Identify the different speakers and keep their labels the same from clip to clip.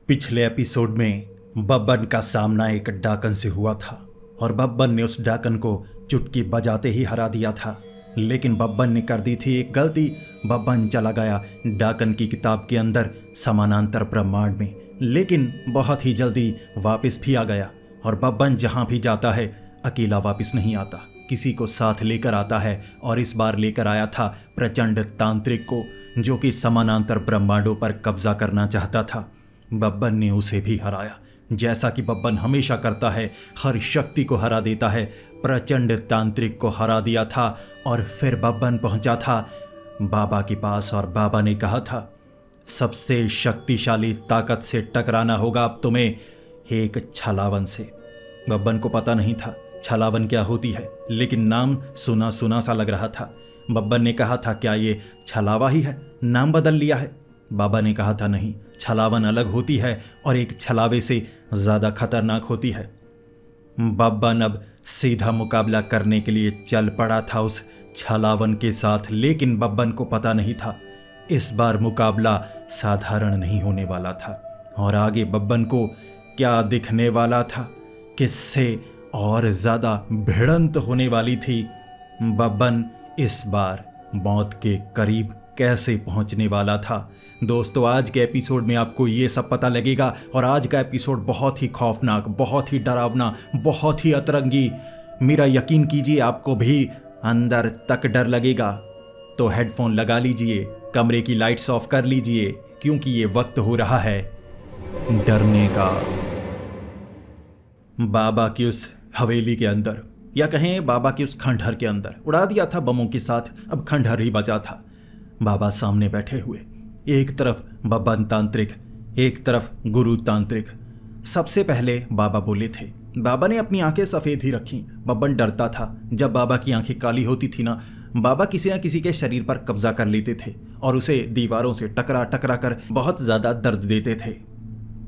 Speaker 1: पिछले एपिसोड में बब्बन का सामना एक डाकन से हुआ था और बब्बन ने उस डाकन को चुटकी बजाते ही हरा दिया था। लेकिन बब्बन ने कर दी थी एक गलती। बब्बन चला गया डाकन की किताब के अंदर समानांतर ब्रह्मांड में, लेकिन बहुत ही जल्दी वापस भी आ गया। और बब्बन जहां भी जाता है अकेला वापस नहीं आता, किसी को साथ लेकर आता है। और इस बार लेकर आया था प्रचंड तांत्रिक को, जो कि समानांतर ब्रह्मांडों पर कब्जा करना चाहता था। बब्बन ने उसे भी हराया, जैसा कि बब्बन हमेशा करता है, हर शक्ति को हरा देता है। प्रचंड तांत्रिक को हरा दिया था और फिर बब्बन पहुंचा था बाबा के पास और बाबा ने कहा था, सबसे शक्तिशाली ताकत से टकराना होगा अब तुम्हें, एक छलावन से। बब्बन को पता नहीं था छलावन क्या होती है, लेकिन नाम सुना सुना सा लग रहा था। बब्बन ने कहा था, क्या ये छलावा ही है, नाम बदल लिया है? बाबा ने कहा था, नहीं, छलावन अलग होती है और एक छलावे से ज़्यादा खतरनाक होती है। बब्बन अब सीधा मुकाबला करने के लिए चल पड़ा था उस छलावन के साथ, लेकिन बब्बन को पता नहीं था इस बार मुकाबला साधारण नहीं होने वाला था। और आगे बब्बन को क्या दिखने वाला था, किससे और ज़्यादा भिड़ंत होने वाली थी। बब्बन इस बार मौत के करीब कैसे पहुंचने वाला था। दोस्तों, आज के एपिसोड में आपको ये सब पता लगेगा। और आज का एपिसोड बहुत ही खौफनाक, बहुत ही डरावना, बहुत ही अतरंगी। मेरा यकीन कीजिए, आपको भी अंदर तक डर लगेगा। तो हेडफोन लगा लीजिए, कमरे की लाइट्स ऑफ कर लीजिए, क्योंकि ये वक्त हो रहा है डरने का। बाबा की उस हवेली के अंदर, या कहें बाबा के उस खंडहर के अंदर, उड़ा दिया था बमों के साथ, अब खंडहर ही बचा था। बाबा सामने बैठे हुए, एक तरफ बब्बन तांत्रिक, एक तरफ गुरु तांत्रिक। सबसे पहले बाबा बोले थे। बाबा ने अपनी आंखें सफ़ेद ही रखी। बब्बन डरता था। जब बाबा की आंखें काली होती थी ना, बाबा किसी न किसी के शरीर पर कब्जा कर लेते थे और उसे दीवारों से टकरा टकरा कर बहुत ज़्यादा दर्द देते थे।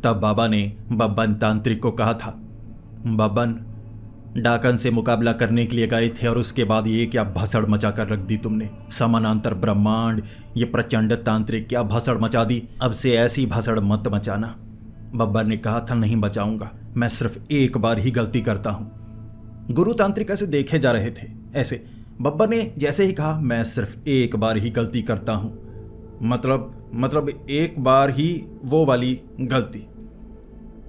Speaker 1: तब बाबा ने बब्बन तांत्रिक को कहा था, बब्बन, डाकन से मुकाबला करने के लिए गए थे और उसके बाद ये क्या भसड़ मचा कर रख दी तुमने। समानांतर ब्रह्मांड, ये प्रचंड तांत्रिक, क्या भसड़ मचा दी। अब से ऐसी भसड़ मत मचाना। बब्बन ने कहा था, नहीं बचाऊंगा, मैं सिर्फ एक बार ही गलती करता हूं। गुरु तांत्रिक ऐसे देखे जा रहे थे। ऐसे बब्बन ने जैसे ही कहा, मैं सिर्फ एक बार ही गलती करता हूं, मतलब एक बार ही वो वाली गलती।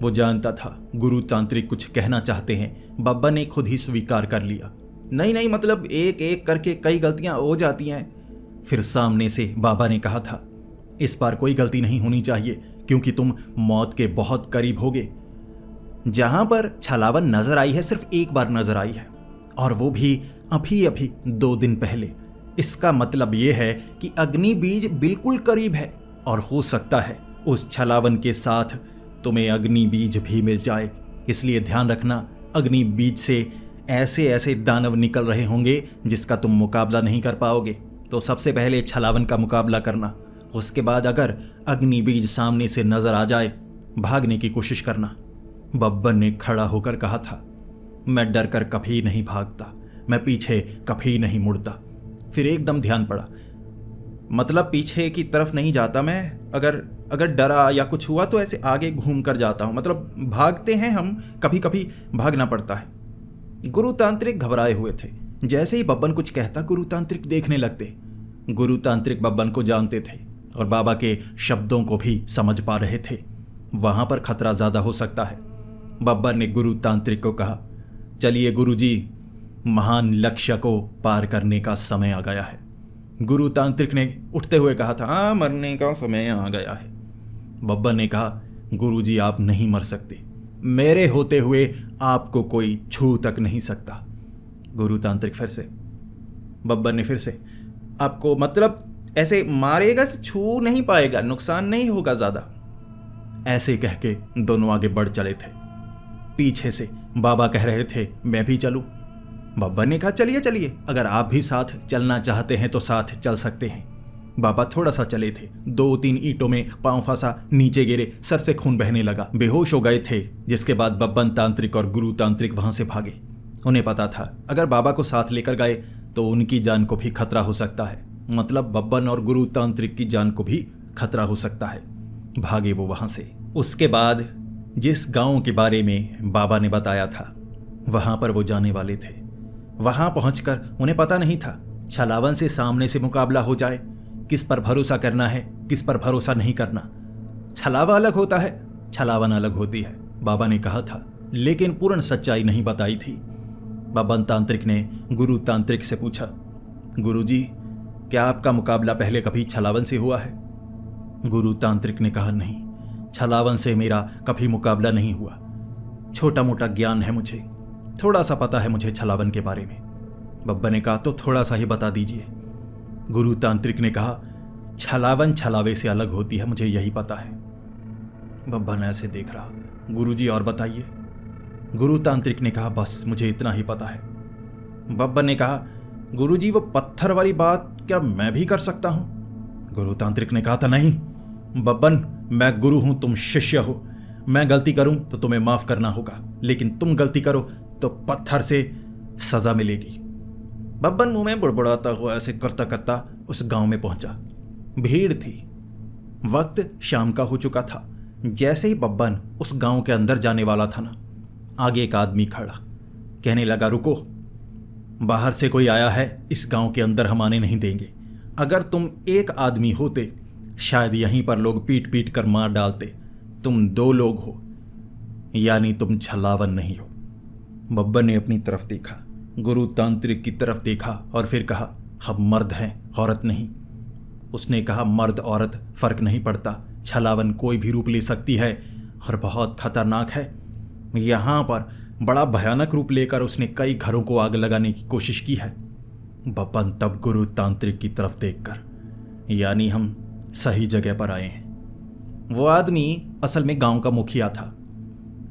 Speaker 1: वो जानता था गुरु तांत्रिक कुछ कहना चाहते हैं। बब्बन ने खुद ही स्वीकार कर लिया, नहीं, मतलब एक एक करके कई गलतियां हो जाती हैं। फिर सामने से बाबा ने कहा था, इस बार कोई गलती नहीं होनी चाहिए, क्योंकि तुम मौत के बहुत करीब होगे। जहां पर छलावन नजर आई है, सिर्फ एक बार नजर आई है, और वो भी अभी 2 दिन पहले। इसका मतलब ये है कि अग्नि बीज बिल्कुल करीब है, और हो सकता है उस छलावन के साथ तुम्हें अग्नि बीज भी मिल जाए। इसलिए ध्यान रखना, अग्नि बीज से ऐसे ऐसे दानव निकल रहे होंगे जिसका तुम मुकाबला नहीं कर पाओगे। तो सबसे पहले छलावन का मुकाबला करना, उसके बाद अगर अग्नि बीज सामने से नजर आ जाए, भागने की कोशिश करना। बब्बन ने खड़ा होकर कहा था, मैं डर कर कभी नहीं भागता, मैं पीछे कभी नहीं मुड़ता। फिर एकदम ध्यान पड़ा, मतलब पीछे की तरफ नहीं जाता मैं, अगर डरा या कुछ हुआ तो ऐसे आगे घूम कर जाता हूँ। मतलब भागते हैं हम, कभी कभी भागना पड़ता है। गुरु तांत्रिक घबराए हुए थे। जैसे ही बब्बन कुछ कहता, गुरु तांत्रिक देखने लगते। गुरु तांत्रिक बब्बन को जानते थे और बाबा के शब्दों को भी समझ पा रहे थे। वहां पर खतरा ज्यादा हो सकता है। बब्बन ने गुरु तांत्रिक को कहा, चलिए गुरुजी, महान लक्ष्य को पार करने का समय आ गया है। गुरु तांत्रिक ने उठते हुए कहा था, हाँ, मरने का समय आ गया है। बब्बन ने कहा, गुरुजी, आप नहीं मर सकते, मेरे होते हुए आपको कोई छू तक नहीं सकता। गुरु तांत्रिक फिर से, बब्बन ने फिर से, आपको मतलब ऐसे मारेगा, छू नहीं पाएगा, नुकसान नहीं होगा ज्यादा। ऐसे कह के दोनों आगे बढ़ चले थे। पीछे से बाबा कह रहे थे, मैं भी चलूं। बब्बन ने कहा, चलिए चलिए, अगर आप भी साथ चलना चाहते हैं तो साथ चल सकते हैं। बाबा थोड़ा सा चले थे, 2-3 ईंटों में पांव फंसा, नीचे गिरे, सर से खून बहने लगा, बेहोश हो गए थे। जिसके बाद बब्बन तांत्रिक और गुरु तांत्रिक वहां से भागे। उन्हें पता था अगर बाबा को साथ लेकर गए तो उनकी जान को भी खतरा हो सकता है, मतलब बब्बन और गुरु तांत्रिक की जान को भी खतरा हो सकता है। भागे वो वहां से। उसके बाद जिस गांव के बारे में बाबा ने बताया था वहां पर वो जाने वाले थे। वहां पहुंचकर उन्हें पता नहीं था छलावन से सामने से मुकाबला हो जाए, किस पर भरोसा करना है, किस पर भरोसा नहीं करना। छलावा अलग होता है, छलावन अलग होती है, बाबा ने कहा था, लेकिन पूर्ण सच्चाई नहीं बताई थी। बब्बन तांत्रिक ने गुरु तांत्रिक से पूछा, गुरुजी, क्या आपका मुकाबला पहले कभी छलावन से हुआ है? गुरु तांत्रिक ने कहा, नहीं, छलावन से मेरा कभी मुकाबला नहीं हुआ। छोटा मोटा ज्ञान है मुझे, थोड़ा सा पता है मुझे छलावन के बारे में। बब्बा ने कहा, तो थोड़ा सा ही बता दीजिए। गुरु तांत्रिक ने कहा, छलावन छलावे से अलग होती है, मुझे यही पता है। बब्बा ने ऐसे देख रहा, गुरुजी और बताइए। गुरु तांत्रिक ने कहा, बस मुझे इतना ही पता है। बब्बा ने कहा, गुरुजी वो पत्थर वाली बात क्या मैं भी कर सकता हूं? गुरु तांत्रिक ने कहा था, नहीं बब्बन, मैं गुरु हूं, तुम शिष्य हो। मैं गलती करूं तो तुम्हें माफ करना होगा, लेकिन तुम गलती करो तो पत्थर से सजा मिलेगी। बब्बन मुंह में बुड़बुड़ाता हुआ ऐसे करता करता उस गांव में पहुंचा। भीड़ थी, वक्त शाम का हो चुका था। जैसे ही बब्बन उस गांव के अंदर जाने वाला था ना, आगे एक आदमी खड़ा, कहने लगा, रुको, बाहर से कोई आया है, इस गांव के अंदर हम आने नहीं देंगे। अगर तुम एक आदमी होते शायद यहीं पर लोग पीट पीट कर मार डालते। तुम 2 लोग हो, यानी तुम छलावन नहीं हो। बब्बन ने अपनी तरफ देखा, गुरु तांत्रिक की तरफ देखा और फिर कहा, हम मर्द हैं, औरत नहीं। उसने कहा, मर्द औरत फर्क नहीं पड़ता, छलावन कोई भी रूप ले सकती है और बहुत खतरनाक है। यहाँ पर बड़ा भयानक रूप लेकर उसने कई घरों को आग लगाने की कोशिश की है। बब्बन तब गुरु तांत्रिक की तरफ देखकर, यानी हम सही जगह पर आए हैं। वो आदमी असल में गांव का मुखिया था।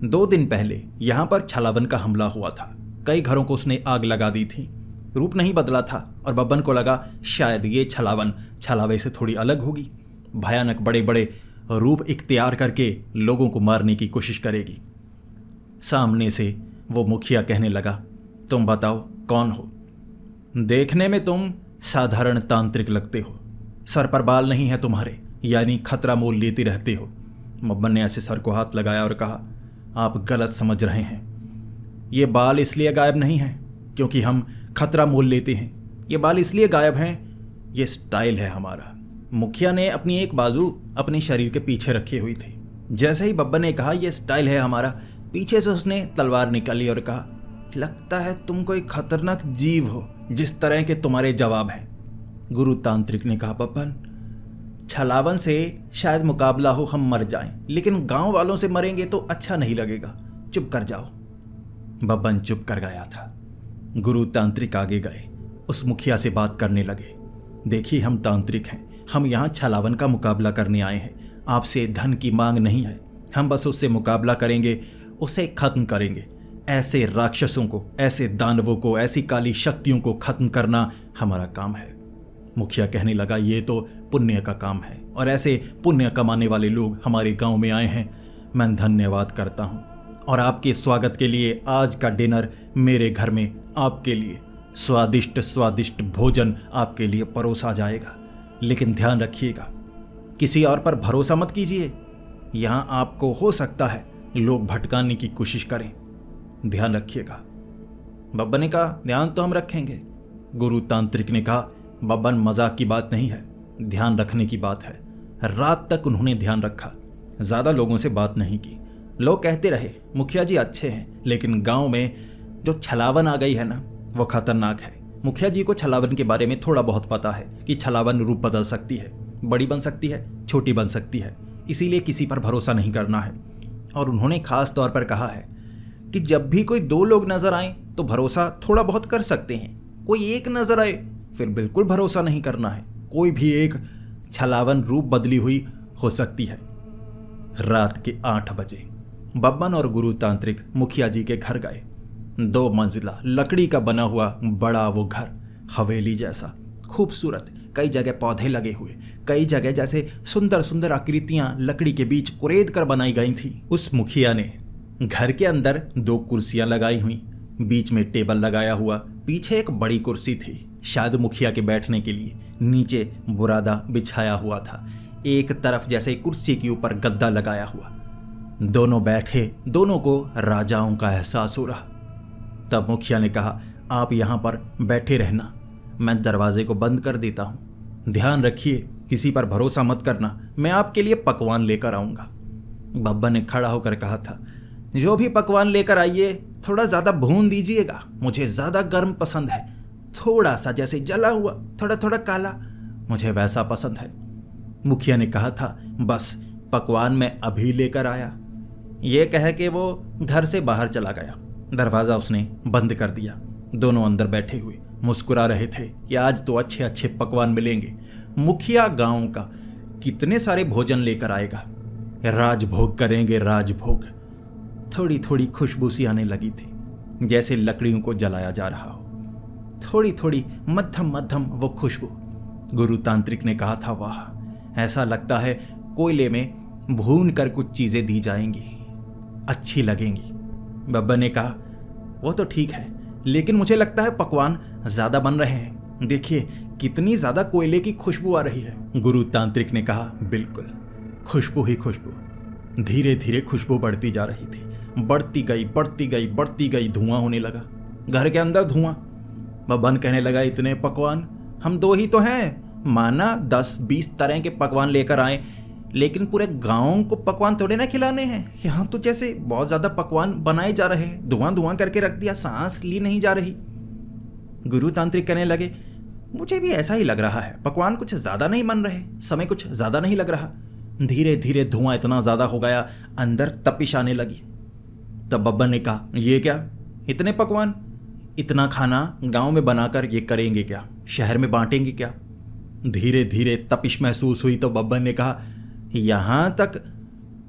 Speaker 1: 2 दिन पहले यहां पर छलावन का हमला हुआ था। कई घरों को उसने आग लगा दी थी। रूप नहीं बदला था और बब्बन को लगा शायद ये छलावन छलावे से थोड़ी अलग होगी, भयानक बड़े बड़े रूप इख्तियार करके लोगों को मारने की कोशिश करेगी। सामने से वो मुखिया कहने लगा, तुम बताओ कौन हो? देखने में तुम साधारण तांत्रिक लगते हो, सर पर बाल नहीं है तुम्हारे, यानी खतरा मोल लेते रहते हो। बब्बन ने ऐसे सर को हाथ लगाया और कहा, आप गलत समझ रहे हैं। ये बाल इसलिए गायब नहीं हैं क्योंकि हम खतरा मोल लेते हैं, ये बाल इसलिए गायब हैं, ये स्टाइल है हमारा। मुखिया ने अपनी एक बाजू अपने शरीर के पीछे रखी हुई थी। जैसे ही बब्बन ने कहा, ये स्टाइल है हमारा, पीछे से उसने तलवार निकाली और कहा, लगता है तुम कोई खतरनाक जीव हो, जिस तरह के तुम्हारे जवाब हैं। गुरु तांत्रिक ने कहा, बब्बन, छलावन से शायद मुकाबला हो, हम मर जाएं, लेकिन गांव वालों से मरेंगे तो अच्छा नहीं लगेगा, चुप कर जाओ। बब्बन चुप कर गया था। गुरु तांत्रिक आगे गए, उस मुखिया से बात करने लगे, देखिए हम तांत्रिक हैं, हम यहाँ छलावन का मुकाबला करने आए हैं, आपसे धन की मांग नहीं है, हम बस उससे मुकाबला करेंगे, उसे खत्म करेंगे। ऐसे राक्षसों को, ऐसे दानवों को, ऐसी काली शक्तियों को खत्म करना हमारा काम है। मुखिया कहने लगा, ये तो पुण्य का काम है और ऐसे पुण्य कमाने वाले लोग हमारे गांव में आए हैं, मैं धन्यवाद करता हूं। और आपके स्वागत के लिए आज का डिनर मेरे घर में आपके लिए स्वादिष्ट स्वादिष्ट भोजन आपके लिए परोसा जाएगा। लेकिन ध्यान रखिएगा, किसी और पर भरोसा मत कीजिए, यहाँ आपको हो सकता है लोग भटकाने की कोशिश करें, ध्यान रखिएगा। बब्बन ने कहा, ध्यान तो हम रखेंगे। गुरु तांत्रिक ने कहा, बब्बन, मजाक की बात नहीं है, ध्यान रखने की बात है। रात तक उन्होंने ध्यान रखा, ज़्यादा लोगों से बात नहीं की। लोग कहते रहे, मुखिया जी अच्छे हैं, लेकिन गांव में जो छलावन आ गई है ना, वो खतरनाक है। मुखिया जी को छलावन के बारे में थोड़ा बहुत पता है कि छलावन रूप बदल सकती है, बड़ी बन सकती है, छोटी बन सकती है, इसीलिए किसी पर भरोसा नहीं करना है। और उन्होंने खास तौर पर कहा है कि जब भी कोई 2 लोग नजर आए तो भरोसा थोड़ा बहुत कर सकते हैं, कोई एक नजर आए फिर बिल्कुल भरोसा नहीं करना है। कोई भी एक छलावन रूप बदली हुई हो सकती है। रात के 8 बजे बब्बन और गुरु तांत्रिक मुखिया जी के घर गए। 2 मंजिला लकड़ी का बना हुआ बड़ा वो घर, हवेली जैसा, खूबसूरत, कई जगह पौधे लगे हुए, कई जगह जैसे सुंदर सुंदर आकृतियां लकड़ी के बीच कुरेद कर बनाई गई थी। उस मुखिया ने घर के अंदर 2 कुर्सियां लगाई हुई, बीच में टेबल लगाया हुआ, पीछे एक बड़ी कुर्सी थी, शायद मुखिया के बैठने के लिए। नीचे बुरादा बिछाया हुआ था, एक तरफ जैसे कुर्सी के ऊपर गद्दा लगाया हुआ। दोनों बैठे, दोनों को राजाओं का एहसास हो रहा। तब मुखिया ने कहा, आप यहाँ पर बैठे रहना, मैं दरवाजे को बंद कर देता हूँ। ध्यान रखिए, किसी पर भरोसा मत करना, मैं आपके लिए पकवान लेकर आऊँगा। बब्बन ने खड़ा होकर कहा था, जो भी पकवान लेकर आइए थोड़ा ज़्यादा भून दीजिएगा, मुझे ज़्यादा गर्म पसंद है। थोड़ा सा जैसे जला हुआ, थोड़ा थोड़ा काला, मुझे वैसा पसंद है। मुखिया ने कहा था, बस पकवान मैं अभी लेकर आया। ये कह के वो घर से बाहर चला गया। दरवाज़ा उसने बंद कर दिया। दोनों अंदर बैठे हुए मुस्कुरा रहे थे कि आज तो अच्छे अच्छे पकवान मिलेंगे। मुखिया गांव का कितने सारे भोजन लेकर आएगा, राजभोग करेंगे, राजभोग। थोड़ी थोड़ी खुशबू सी आने लगी थी, जैसे लकड़ियों को जलाया जा रहा हो। थोड़ी थोड़ी मध्यम मध्यम वो खुशबू। गुरु तांत्रिक ने कहा था, वाह, ऐसा लगता है कोयले में भून कर कुछ चीज़ें दी जाएंगी, अच्छी लगेंगी। बब्बन ने कहा, वो तो ठीक है, लेकिन मुझे लगता है पकवान ज़्यादा बन रहे हैं। देखिए कितनी ज़्यादा कोयले की खुशबू आ रही है। गुरु तांत्रिक ने कहा, बिल्कुल, खुशबू ही खुशबू। धीरे धीरे खुशबू बढ़ती जा रही थी, बढ़ती गई बढ़ती गई बढ़ती गई। धुआं होने लगा, घर के अंदर धुआं। बब्बन कहने लगा, इतने पकवान, हम दो ही तो हैं, माना 10-20 तरह के पकवान लेकर आए, लेकिन पूरे गांव को पकवान थोड़े ना खिलाने हैं। यहाँ तो जैसे बहुत ज़्यादा पकवान बनाए जा रहे हैं, धुआं धुआं करके रख दिया, सांस ली नहीं जा रही। गुरु तांत्रिक कहने लगे, मुझे भी ऐसा ही लग रहा है, पकवान कुछ ज़्यादा नहीं बन रहे, समय कुछ ज़्यादा नहीं लग रहा। धीरे धीरे धुआं इतना ज़्यादा हो गया, अंदर तपिश आने लगी। तब बब्बन ने कहा, ये क्या, इतने पकवान, इतना खाना गांव में बनाकर ये करेंगे क्या, शहर में बांटेंगे क्या? धीरे धीरे तपिश महसूस हुई तो बब्बन ने कहा, यहाँ तक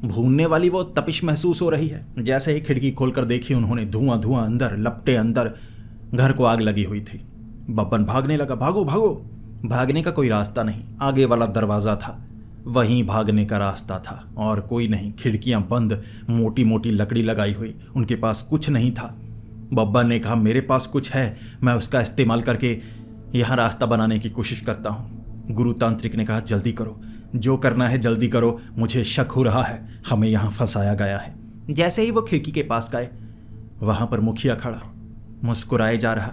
Speaker 1: भूनने वाली वो तपिश महसूस हो रही है। जैसे ही खिड़की खोलकर देखी उन्होंने, धुआं धुआं अंदर, लपटे अंदर, घर को आग लगी हुई थी। बब्बन भागने लगा, भागो भागो। भागने का कोई रास्ता नहीं, आगे वाला दरवाज़ा था, वहीं भागने का रास्ता था, और कोई नहीं। खिड़कियां बंद, मोटी मोटी लकड़ी लगाई हुई, उनके पास कुछ नहीं था। बब्बन ने कहा, मेरे पास कुछ है, मैं उसका इस्तेमाल करके यहाँ रास्ता बनाने की कोशिश करता हूँ। गुरु तांत्रिक ने कहा, जल्दी करो, जो करना है जल्दी करो, मुझे शक हो रहा है, हमें यहाँ फंसाया गया है। जैसे ही वो खिड़की के पास गए, वहाँ पर मुखिया खड़ा, मुस्कुराए जा रहा।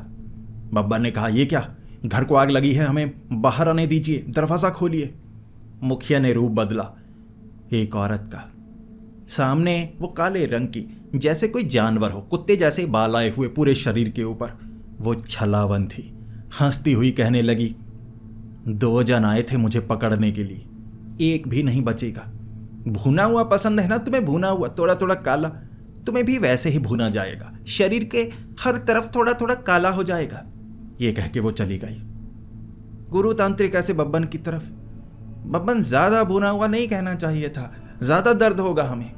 Speaker 1: बब्बन ने कहा, ये क्या, घर को आग लगी है, हमें बाहर आने दीजिए, दरवाज़ा खोलिए। मुखिया ने रूप बदला, एक औरत का। सामने वो काले रंग की, जैसे कोई जानवर हो, कुत्ते जैसे बाल आए हुए पूरे शरीर के ऊपर। वो छलावन थी, हंसती हुई कहने लगी, 2 जन आए थे मुझे पकड़ने के लिए, एक भी नहीं बचेगा। भुना हुआ पसंद है ना तुम्हें, भुना हुआ, थोड़ा थोड़ा काला, तुम्हें भी वैसे ही भुना जाएगा, शरीर के हर तरफ थोड़ा थोड़ा काला हो जाएगा। ये कह के वो चली गई। गुरु तांत्रिक ऐसे बब्बन की तरफ, बब्बन ज़्यादा भुना हुआ नहीं कहना चाहिए था, ज़्यादा दर्द होगा हमें।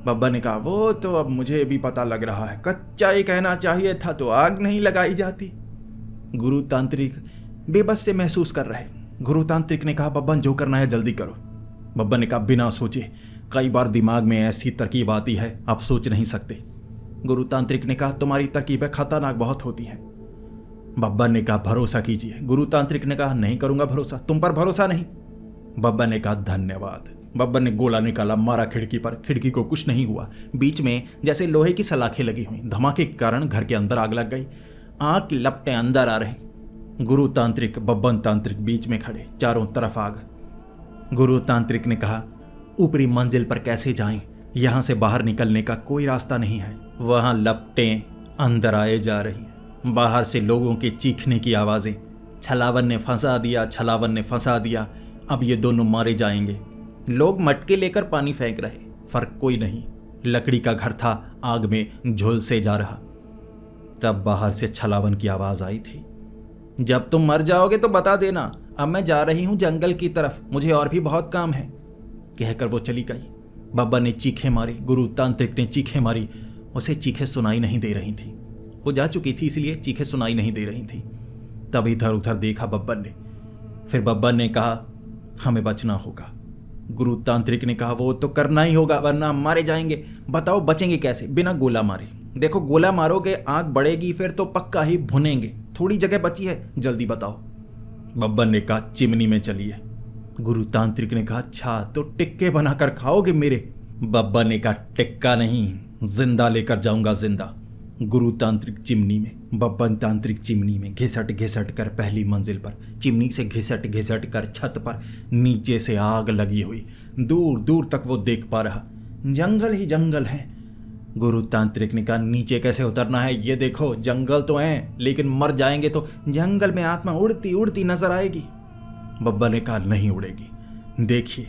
Speaker 1: बब्बन ने कहा, वो तो अब मुझे भी पता लग रहा है, कच्चा ही कहना चाहिए था तो आग नहीं लगाई जाती। गुरु तांत्रिक बेबस से महसूस कर रहे। गुरु तांत्रिक ने कहा, बब्बन जो करना है जल्दी करो। बब्बन ने कहा, बिना सोचे, कई बार दिमाग में ऐसी तरकीब आती है आप सोच नहीं सकते। गुरु तांत्रिक ने कहा, तुम्हारी तरकीबें खतरनाक बहुत होती हैं। बब्बन ने कहा, भरोसा कीजिए। गुरु तांत्रिक ने कहा, नहीं करूंगा भरोसा, तुम पर भरोसा नहीं। बब्बन ने कहा, धन्यवाद। बब्बन ने गोला निकाला, मारा खिड़की पर, खिड़की को कुछ नहीं हुआ। बीच में जैसे लोहे की सलाखें लगी हुई, धमाके के कारण घर के अंदर आग लग गई। आग की लपटें अंदर आ रही। गुरु तांत्रिक, बब्बन तांत्रिक बीच में खड़े, चारों तरफ आग। गुरु तांत्रिक ने कहा, ऊपरी मंजिल पर कैसे जाएं, यहां से बाहर निकलने का कोई रास्ता नहीं है। वहां लपटें अंदर आए जा रही हैं, बाहर से लोगों के चीखने की आवाजें। छलावन ने फंसा दिया, छलावन ने फंसा दिया, अब ये दोनों मारे जाएंगे। लोग मटके लेकर पानी फेंक रहे, फर्क कोई नहीं। लकड़ी का घर था, आग में झुलसे जा रहा। तब बाहर से छलावन की आवाज आई थी, जब तुम मर जाओगे तो बता देना, अब मैं जा रही हूं जंगल की तरफ, मुझे और भी बहुत काम है। कहकर वो चली गई। बब्बन ने चीखें मारी, गुरु तांत्रिक ने चीखें मारी, उसे चीखें सुनाई नहीं दे रही थी, वो जा चुकी थी इसलिए चीखें सुनाई नहीं दे रही थी। तब इधर उधर देखा बब्बन ने। फिर बब्बन ने कहा, हमें बचना होगा। गुरु तांत्रिक ने कहा, वो तो करना ही होगा वरना हम मारे जाएंगे। बताओ बचेंगे कैसे, बिना गोला मारे? देखो गोला मारोगे आग बढ़ेगी, फिर तो पक्का ही भुनेंगे। थोड़ी जगह बची है, जल्दी बताओ। बब्बन ने कहा, चिमनी में चलिए। गुरु तांत्रिक ने कहा, अच्छा तो टिक्के बनाकर खाओगे मेरे? बब्बा ने कहा, टिक्का नहीं, जिंदा लेकर जाऊंगा जिंदा। गुरु तांत्रिक चिमनी में, बब्बन तांत्रिक चिमनी में घिसट घिसट कर पहली मंजिल पर, चिमनी से घिसट घिसट कर छत पर नीचे से आग लगी हुई, दूर दूर तक वो देख पा रहा, जंगल ही जंगल है। गुरु तांत्रिक ने कहा, नीचे कैसे उतरना है? ये देखो जंगल तो है, लेकिन मर जाएंगे तो जंगल में आत्मा उड़ती उड़ती नजर आएगी। बब्बा ने कहा, नहीं उड़ेगी। देखिए,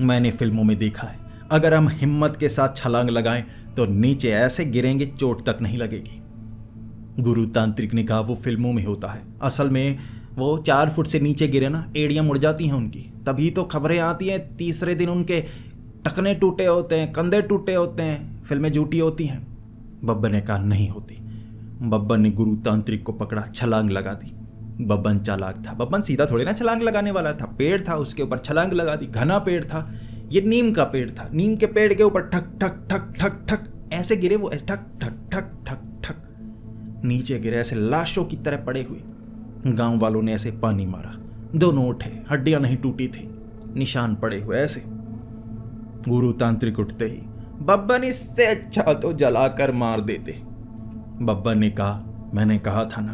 Speaker 1: मैंने फिल्मों में देखा है, अगर हम हिम्मत के साथ छलांग लगाएं तो नीचे ऐसे गिरेंगे चोट तक नहीं लगेगी। गुरु तांत्रिक ने कहा, वो फिल्मों में होता है, असल में वो 4 फुट से नीचे गिरे ना, एड़ियां मुड़ जाती हैं उनकी, तभी तो खबरें आती हैं तीसरे दिन उनके टखने टूटे होते हैं, कंधे टूटे होते हैं, फिल्में झूठी होती हैं। बब्बन ने कहा, नहीं होती। बब्बन ने गुरु तांत्रिक को पकड़ा, छलांग लगा दी। बब्बन चालाक था, बब्बन सीधा थोड़ी ना छलांग लगाने वाला था, पेड़ था उसके ऊपर छलांग लगा दी, घना पेड़ था, ये नीम का पेड़ था, नीम के पेड़ के ऊपर ठक ठक ठक ठक ठक ऐसे गिरे वो, ठक ठक ठक ठक ठक नीचे गिरे, ऐसे लाशों की तरह पड़े हुए। गांव वालों ने ऐसे पानी मारा, दोनों उठे, हड्डियां नहीं टूटी थी, निशान पड़े हुए ऐसे। गुरु तांत्रिक उठते ही, बब्बन इससे अच्छा तो जलाकर मार देते। बब्बन ने कहा, मैंने कहा था ना,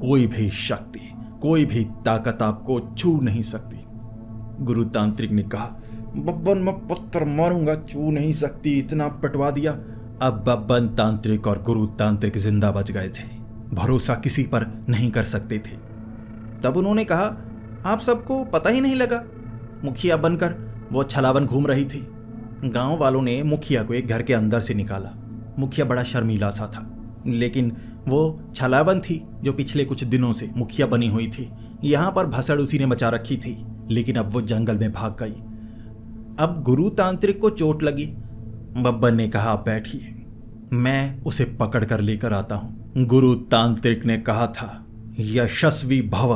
Speaker 1: कोई भी शक्ति, कोई भी ताकत आपको छू नहीं सकती। गुरु तांत्रिक ने कहा, बब्बन मैं पत्थर मारूंगा, छू नहीं सकती, इतना पिटवा दिया। अब बब्बन तांत्रिक और गुरु तांत्रिक जिंदा बच गए थे, भरोसा किसी पर नहीं कर सकते थे। तब उन्होंने कहा, आप सबको पता ही नहीं लगा, मुखिया बनकर वो छलावन घूम रही थी। गांव वालों ने मुखिया को एक घर के अंदर से निकाला। मुखिया बड़ा शर्मीला सा था, लेकिन वो छलावन थी जो पिछले कुछ दिनों से मुखिया बनी हुई थी। यहां पर भसड़ उसी ने मचा रखी थी, लेकिन अब वो जंगल में भाग गई। अब गुरु तांत्रिक को चोट लगी। बब्बन ने कहा, आप बैठिए, मैं उसे पकड़ कर लेकर आता हूं। गुरु तांत्रिक ने कहा था, यशस्वी भव।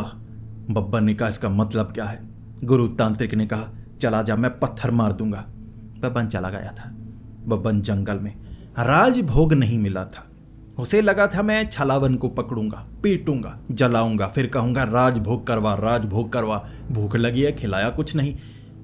Speaker 1: बब्बन ने कहा, इसका मतलब क्या है? गुरु तांत्रिक ने कहा, चला जा, मैं पत्थर मार दूंगा। बब्बन चला गया था। बब्बन जंगल में, राजभोग नहीं मिला था। उसे लगा था मैं छलावन को पकड़ूंगा, पीटूंगा, जलाऊंगा, फिर कहूंगा राजभोग करवा, राजभोग करवा। भूख लगी है, खिलाया कुछ नहीं।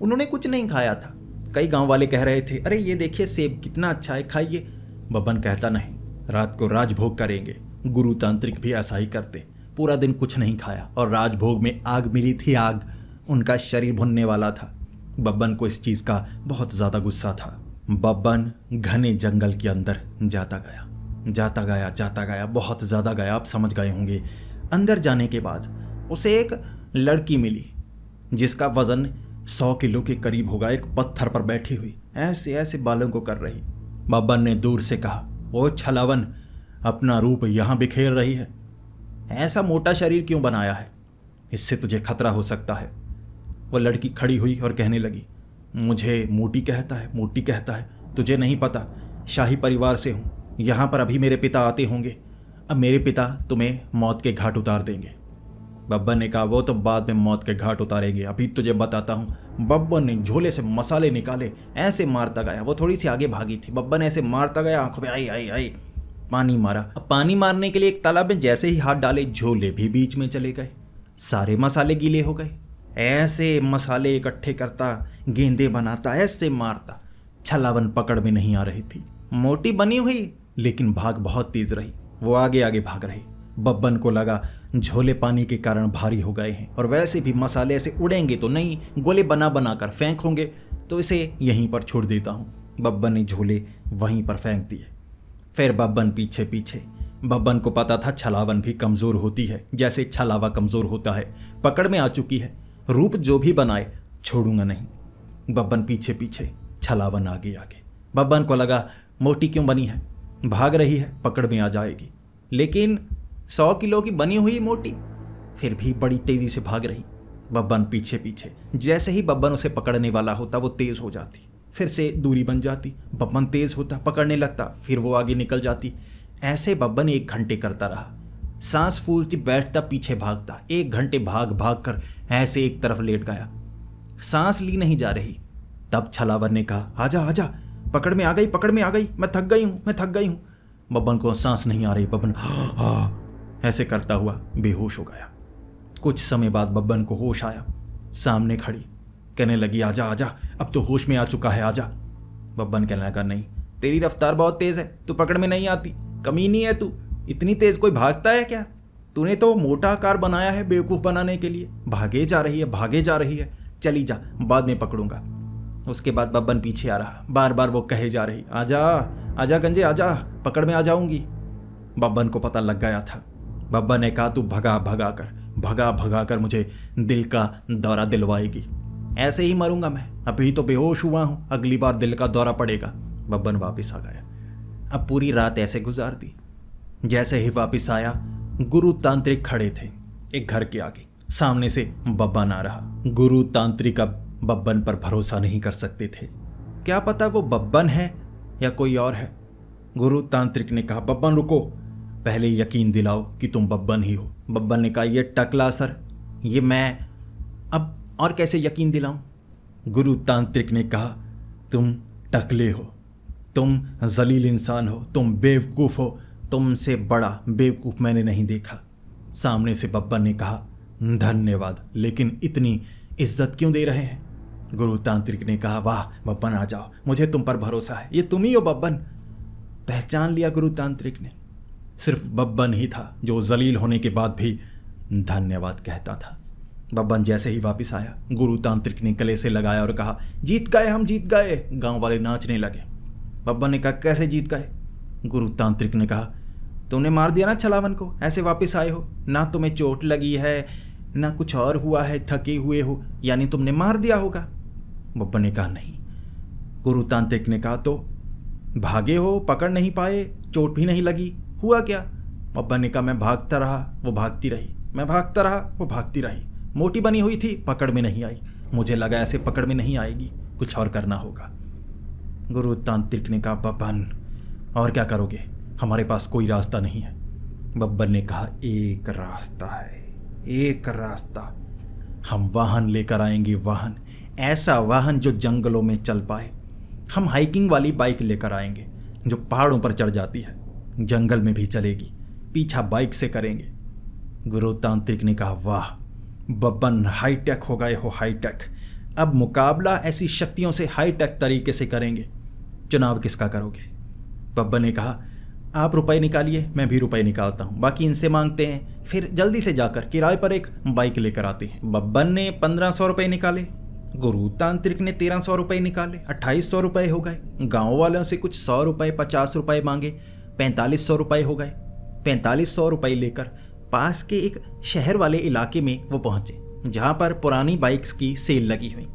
Speaker 1: उन्होंने कुछ नहीं खाया था। कई गांव वाले कह रहे थे, अरे ये देखिए सेब कितना अच्छा है, खाइए। बब्बन कहता, नहीं, रात को राजभोग करेंगे। गुरु तांत्रिक भी ऐसा ही करते, पूरा दिन कुछ नहीं खाया और राजभोग में आग मिली थी, आग, उनका शरीर भुनने वाला था। बब्बन को इस चीज का बहुत ज्यादा गुस्सा था। बब्बन घने जंगल के अंदर जाता गया, जाता गया, जाता गया, बहुत ज्यादा गया, आप समझ गए होंगे। अंदर जाने के बाद उसे एक लड़की मिली जिसका वजन 100 किलो के करीब होगा, एक पत्थर पर बैठी हुई, ऐसे ऐसे बालों को कर रही। बब्बन ने दूर से कहा, ओ छलावन, अपना रूप यहां बिखेर रही है, ऐसा मोटा शरीर क्यों बनाया है? इससे तुझे खतरा हो सकता है। वो लड़की खड़ी हुई और कहने लगी, मुझे मोटी कहता है, मोटी कहता है, तुझे नहीं पता, शाही परिवार से हूं, यहां पर अभी मेरे पिता आते होंगे, अब मेरे पिता तुम्हें मौत के घाट उतार देंगे। बब्बन ने कहा, वो तो बाद में मौत के घाट उतारेंगे, अभी तुझे बताता हूं। बब्बन ने झोले से मसाले निकाले, ऐसे मारता गया। वो थोड़ी सी आगे भागी थी, बब्बन ऐसे मारता गया, आंखों में आई आई आई, पानी मारा। अब पानी मारने के लिए एक तालाब में जैसे ही हाथ डाले, झोले भी बीच में चले गए, सारे मसाले गीले हो गए। ऐसे मसाले इकट्ठे करता, गेंदे बनाता, ऐसे मारता। छलावन पकड़ में नहीं आ रही थी, मोटी बनी हुई, लेकिन भाग बहुत तेज रही। वो आगे आगे भाग रही। बब्बन को लगा झोले पानी के कारण भारी हो गए हैं और वैसे भी मसाले ऐसे उड़ेंगे तो नहीं, गोले बना बना कर फेंक होंगे, तो इसे यहीं पर छोड़ देता हूँ। बब्बन ने झोले वहीं पर फेंक दिए। फिर बब्बन पीछे पीछे। बब्बन को पता था छलावन भी कमज़ोर होती है, जैसे छलावा कमज़ोर होता है। पकड़ में आ चुकी है, रूप जो भी बनाए छोड़ूंगा नहीं। बब्बन पीछे पीछे, छलावन आगे आगे। बब्बन को लगा मोटी क्यों बनी है, भाग रही है, पकड़ में आ जाएगी, लेकिन 100 किलो की बनी हुई मोटी फिर भी बड़ी तेजी से भाग रही। बब्बन पीछे पीछे। जैसे ही बब्बन उसे पकड़ने वाला होता, वो तेज हो जाती, फिर से दूरी बन जाती। बब्बन तेज होता, पकड़ने लगता, फिर वो आगे निकल जाती। ऐसे बब्बन 1 घंटे करता रहा, सांस फूलती, बैठता, पीछे भागता। 1 घंटे भाग भाग कर ऐसे एक तरफ लेट गया, सांस ली नहीं जा रही। तब छलावन ने कहा, आजा आजा, पकड़ में आ गई, पकड़ में आ गई, मैं थक गई हूँ, मैं थक गई हूँ। बब्बन को सांस नहीं आ रही। बब्बन ऐसे करता हुआ बेहोश हो गया। कुछ समय बाद बब्बन को होश आया, सामने खड़ी कहने लगी, आजा आजा, अब तो होश में आ चुका है, आजा। बब्बन कहने लगा, नहीं, तेरी रफ्तार बहुत तेज है, तू पकड़ में नहीं आती, कमीनी है तू, इतनी तेज कोई भागता है क्या? तूने तो मोटा आकार बनाया है बेवकूफ़ बनाने के लिए, भागे जा रही है, भागे जा रही है, चली जा, बाद में पकड़ूंगा। उसके बाद बब्बन पीछे आ रहा, बार बार वो कहे जा रही, आजा आजा गंजे आजा, पकड़ में आ जाऊंगी। बब्बन को पता लग गया था। बब्बन ने कहा, तू भगा भगा कर मुझे दिल का दौरा दिलवाएगी, ऐसे ही मरूंगा मैं, अभी तो बेहोश हुआ हूं, अगली बार दिल का दौरा पड़ेगा। बब्बन वापस आ गया। अब पूरी रात ऐसे गुजार दी। जैसे ही वापस आया, गुरु तांत्रिक खड़े थे एक घर के आगे, सामने से बब्बन आ रहा। गुरु तांत्रिक अब बब्बन पर भरोसा नहीं कर सकते थे, क्या पता वो बब्बन है या कोई और है। गुरु तांत्रिक ने कहा, बब्बन रुको, पहले यकीन दिलाओ कि तुम बब्बन ही हो। बब्बन ने कहा, ये टकला सर, ये मैं, अब और कैसे यकीन दिलाऊं। गुरु तांत्रिक ने कहा, तुम टकले हो, तुम जलील इंसान हो, तुम बेवकूफ़ हो, तुमसे बड़ा बेवकूफ़ मैंने नहीं देखा। सामने से बब्बन ने कहा, धन्यवाद, लेकिन इतनी इज्जत क्यों दे रहे हैं। गुरु तांत्रिक ने कहा, वाह बब्बन आ जाओ, मुझे तुम पर भरोसा है, ये तुम ही हो बब्बन। पहचान लिया गुरु तांत्रिक ने। सिर्फ बब्बन ही था जो जलील होने के बाद भी धन्यवाद कहता था। बब्बन जैसे ही वापस आया, गुरु तांत्रिक ने गले से लगाया और कहा, जीत गए, हम जीत गए। गांव वाले नाचने लगे। बब्बन ने कहा, कैसे जीत गए। गुरु तांत्रिक ने कहा, तुमने मार दिया ना छलावन को, ऐसे वापस आए हो, ना तुम्हें चोट लगी है ना कुछ और हुआ है, थके हुए हो, यानी तुमने मार दिया होगा। बब्बन ने कहा, नहीं। गुरु तांत्रिक ने कहा, तो भागे हो, पकड़ नहीं पाए, चोट भी नहीं लगी, हुआ क्या। बब्बन ने कहा, मैं भागता रहा, वो भागती रही, मैं भागता रहा, वो भागती रही, मोटी बनी हुई थी, पकड़ में नहीं आई, मुझे लगा ऐसे पकड़ में नहीं आएगी, कुछ और करना होगा। गुरु तांत्रिक ने कहा, बब्बन और क्या करोगे, हमारे पास कोई रास्ता नहीं है। बब्बन ने कहा, एक रास्ता है, एक रास्ता, हम वाहन लेकर आएंगे, वाहन, ऐसा वाहन जो जंगलों में चल पाए। हम हाइकिंग वाली बाइक लेकर आएंगे जो पहाड़ों पर चढ़ जाती है, जंगल में भी चलेगी, पीछा बाइक से करेंगे। गुरु तांत्रिक ने कहा, वाह बब्बन, हाईटेक हो गए हो, हाईटेक, अब मुकाबला ऐसी शक्तियों से हाईटेक तरीके से करेंगे, चुनाव किसका करोगे। बब्बन ने कहा, आप रुपए निकालिए, मैं भी रुपए निकालता हूँ, बाकी इनसे मांगते हैं, फिर जल्दी से जाकर किराए पर एक बाइक लेकर आते हैं। बब्बन ने 1500 रुपये निकाले, गुरु तांत्रिक ने 1300 रुपये निकाले, 2800 रुपये हो गए। गाँव वालों से कुछ 100 रुपये 50 रुपये मांगे, 4500 रुपये हो गए। 4500 रुपये लेकर पास के एक शहर वाले इलाके में वो पहुँचे, जहाँ पर पुरानी बाइक्स की सेल लगी हुई,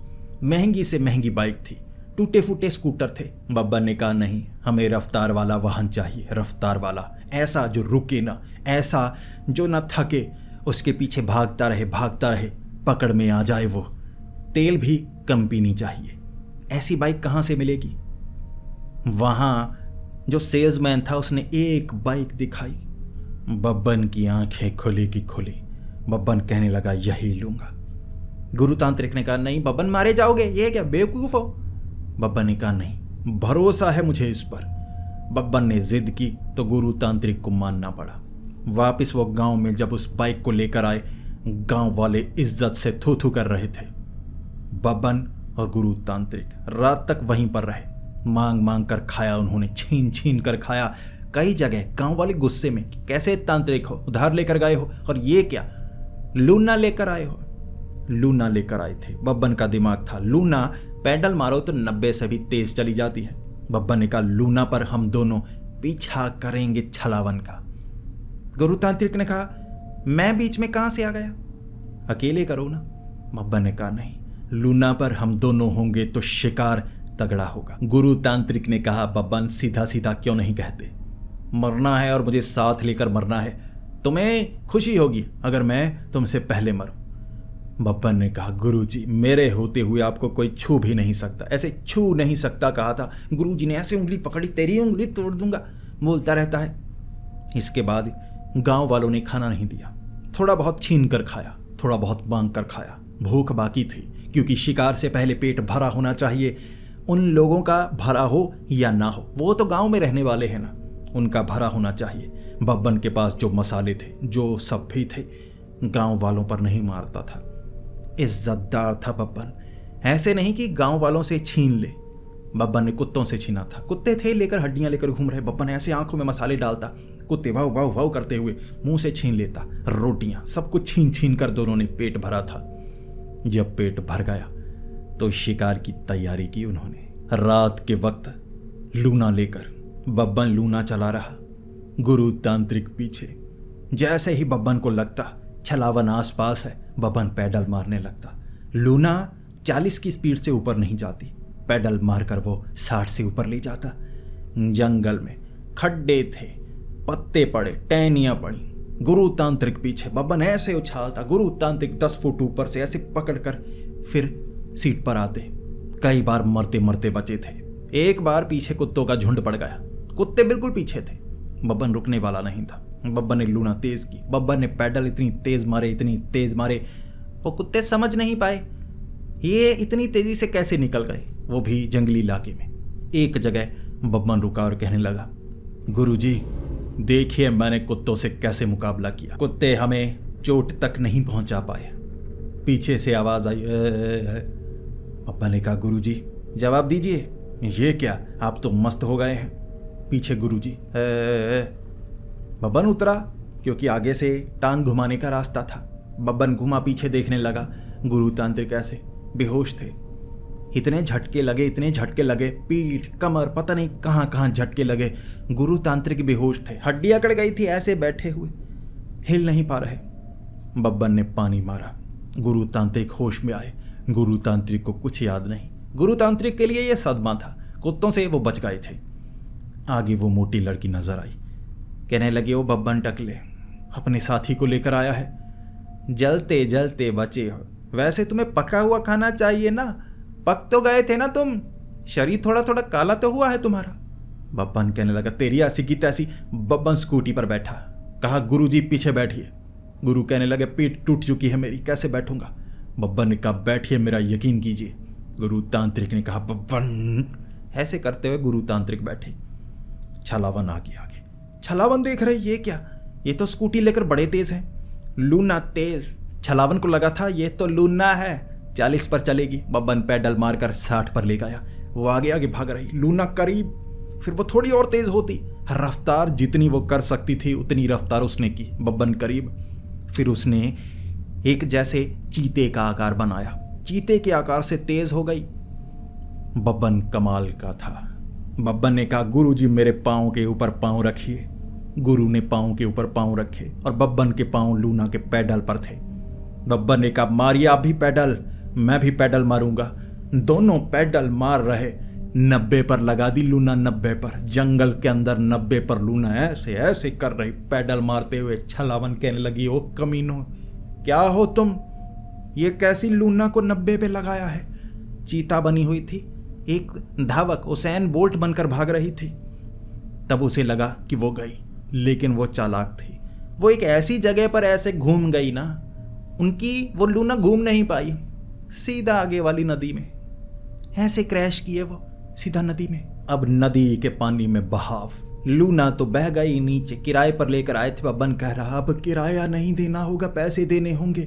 Speaker 1: महंगी से महंगी बाइक थी, टूटे फूटे स्कूटर थे। बब्बन ने कहा, नहीं, हमें रफ्तार वाला वाहन चाहिए, रफ्तार वाला, ऐसा जो रुके ना, ऐसा जो ना थके, उसके पीछे भागता रहे, पकड़ में आ जाए, वो तेल भी कम पीनी चाहिए। ऐसी बाइक कहाँ से मिलेगी। वहाँ जो सेल्समैन था उसने एक बाइक दिखाई। बब्बन की आंखें खुली की खुली। बब्बन कहने लगा, यही लूंगा। गुरु तांत्रिक ने कहा, नहीं बब्बन, मारे जाओगे, ये क्या बेवकूफ़ हो। बब्बन ने कहा, नहीं, भरोसा है मुझे इस पर। बब्बन ने जिद की तो गुरु तांत्रिक को मानना पड़ा। वापस वो गांव में जब उस बाइक को लेकर आए, गांव वाले इज्जत से थू थू कर रहे थे। बब्बन और गुरु तांत्रिक रात तक वहीं पर रहे, मांग मांग कर खाया उन्होंने, छीन छीन कर खाया। कई जगह गांव वाले गुस्से में कि कैसे तांत्रिक हो, उधार लेकर गए हो, और ये क्या लूना लेकर आए हो। लूना लेकर आए थे। बब्बन का दिमाग था, लूना पैडल मारो तो 90 से भी तेज चली जाती है। बब्बन ने कहा, लूना पर हम दोनों पीछा करेंगे छलावन का। गुरु तांत्रिक ने कहा, मैं बीच में कहां से आ गया, अकेले करो ना। बब्बन ने कहा, नहीं, लूना पर हम दोनों होंगे तो शिकार तगड़ा होगा। गुरु तांत्रिक ने कहा, बब्बन सीधा सीधा क्यों नहीं कहते, मरना है और मुझे साथ लेकर मरना है, तुम्हें खुशी होगी अगर मैं तुमसे पहले मरूं। बब्बन ने कहा, गुरुजी, मेरे होते हुए आपको कोई छू भी नहीं सकता, ऐसे छू नहीं सकता कहा था, गुरुजी ने ऐसे उंगली पकड़ी, तेरी उंगली तोड़ दूंगा, बोलता रहता है। इसके बाद गांव वालों ने खाना नहीं दिया, थोड़ा बहुत छीन कर खाया, थोड़ा बहुत मांग कर खाया। भूख बाकी थी, क्योंकि शिकार से पहले पेट भरा होना चाहिए। उन लोगों का भरा हो या ना हो, वो तो गांव में रहने वाले हैं ना, उनका भरा होना चाहिए। बब्बन के पास जो मसाले थे, जो सब भी थे, गांव वालों पर नहीं मारता था, इज्जतदार था बब्बन। ऐसे नहीं कि गांव वालों से छीन ले, बब्बन ने कुत्तों से छीना था। कुत्ते थे लेकर हड्डियां लेकर घूम रहे। बब्बन ऐसे आंखों में मसाले डालता, कुत्ते वाव वाव वाव करते हुए मुंह से छीन लेता। रोटियां सब कुछ छीन छीन कर दोनों ने पेट भरा था। जब पेट भर गया तो शिकार की तैयारी की उन्होंने। रात के वक्त लूना लेकर बब्बन लूना चला रहा, गुरु तांत्रिक पीछे। जैसे ही बब्बन को लगता छलावन आसपास है, बब्बन पैडल मारने लगता। लूना 40 की स्पीड से ऊपर नहीं जाती, पैडल मारकर वो 60 से ऊपर ले जाता। जंगल में खड्डे थे, पत्ते पड़े, टहनियां पड़ी, गुरु तांत्रिक पीछे। बब्बन ऐसे उछालता, गुरु तांत्रिक 10 फुट ऊपर से ऐसे पकड़कर फिर सीट पर आते। कई बार मरते मरते बचे थे। एक बार पीछे कुत्तों का झुंड पड़ गया, कुत्ते बिल्कुल पीछे थे। बब्बन रुकने वाला नहीं था। बब्बन ने लूना तेज की, बब्बन ने पैडल इतनी तेज मारे, वो कुत्ते समझ नहीं पाए ये इतनी तेजी से कैसे निकल गए, वो भी जंगली इलाके में। एक जगह बब्बन रुका और कहने लगा, गुरुजी देखिए मैंने कुत्तों से कैसे मुकाबला किया, कुत्ते हमें चोट तक नहीं पहुंचा पाए। पीछे से आवाज आई। बब्बन ने कहा, गुरुजी जवाब दीजिए, ये क्या आप तो मस्त हो गए हैं। पीछे गुरुजी। बब्बन उतरा क्योंकि आगे से टांग घुमाने का रास्ता था। बब्बन घुमा, पीछे देखने लगा। गुरु तांत्रिक ऐसे बेहोश थे। इतने झटके लगे, पीठ कमर पता नहीं कहां कहां झटके लगे। गुरु तांत्रिक बेहोश थे, हड्डी अकड़ गई थी, ऐसे बैठे हुए, हिल नहीं पा रहे। बब्बन ने पानी मारा, गुरु तांत्रिक होश में आए। गुरु तांत्रिक को कुछ याद नहीं। गुरु तांत्रिक के लिए यह सदमा था, कुत्तों से वो बच गए थे। आगे वो मोटी लड़की नजर आई, कहने लगी, वो बब्बन टकले अपने साथी को लेकर आया है, जलते जलते बचे हो। वैसे तुम्हें पका हुआ खाना चाहिए ना, पक तो गए थे ना तुम, शरीर थोड़ा थोड़ा काला तो हुआ है तुम्हारा। बब्बन कहने लगा, तेरी ऐसी की तैसी। बब्बन स्कूटी पर बैठा, कहा, गुरुजी पीछे बैठिए। गुरु कहने लगे, पीठ टूट चुकी है मेरी, कैसे बैठूंगा। बब्बन ने कहा, बैठिए, मेरा यकीन कीजिए। गुरु तांत्रिक ने कहा, बब्बन। ऐसे करते हुए गुरु तांत्रिक बैठे। छलावन आ गया आगे। छलावन देख रहे, ये क्या, ये तो स्कूटी लेकर बड़े तेज है। लूना तेज, छलावन को लगा था ये तो लूना है, 40 पर चलेगी। बब्बन पैडल मारकर 60 पर ले गया। वो आगे आगे भाग रही, लूना करीब, फिर वो थोड़ी और तेज होती। रफ्तार जितनी वो कर सकती थी उतनी रफ्तार उसने की। बब्बन करीब, फिर उसने एक जैसे चीते का आकार बनाया, चीते के आकार से तेज हो गई। बब्बन कमाल का था। बब्बन ने कहा, गुरुजी मेरे पाँव के ऊपर पाँव रखिए। गुरु ने पाँव के ऊपर पाँव रखे और बब्बन के पाँव लूना के पैडल पर थे। बब्बन ने कहा, मारिए आप भी पैडल, मैं भी पैडल मारूंगा। दोनों पैडल मार रहे। 90 पर लगा दी लूना, 90 पर। जंगल के अंदर 90 पर लूना ऐसे ऐसे कर रही, पैडल मारते हुए। छलावन कहने लगी, ओ कमीनो, क्या हो तुम, ये कैसी लूना को 90 पे लगाया है। चीता बनी हुई थी, एक धावक हुसैन बोल्ट बनकर भाग रही थी। तब उसे लगा कि वो गई, लेकिन वो चालाक थी। वो एक ऐसी जगह पर ऐसे घूम गई ना, उनकी वो लूना घूम नहीं पाई, सीधा आगे वाली नदी में ऐसे क्रैश किए वो, सीधा नदी में। अब नदी के पानी में बहाव, लूना तो बह गई नीचे। किराए पर लेकर आए थे। बब्बन कह रहा, अब किराया नहीं देना होगा, पैसे देने होंगे।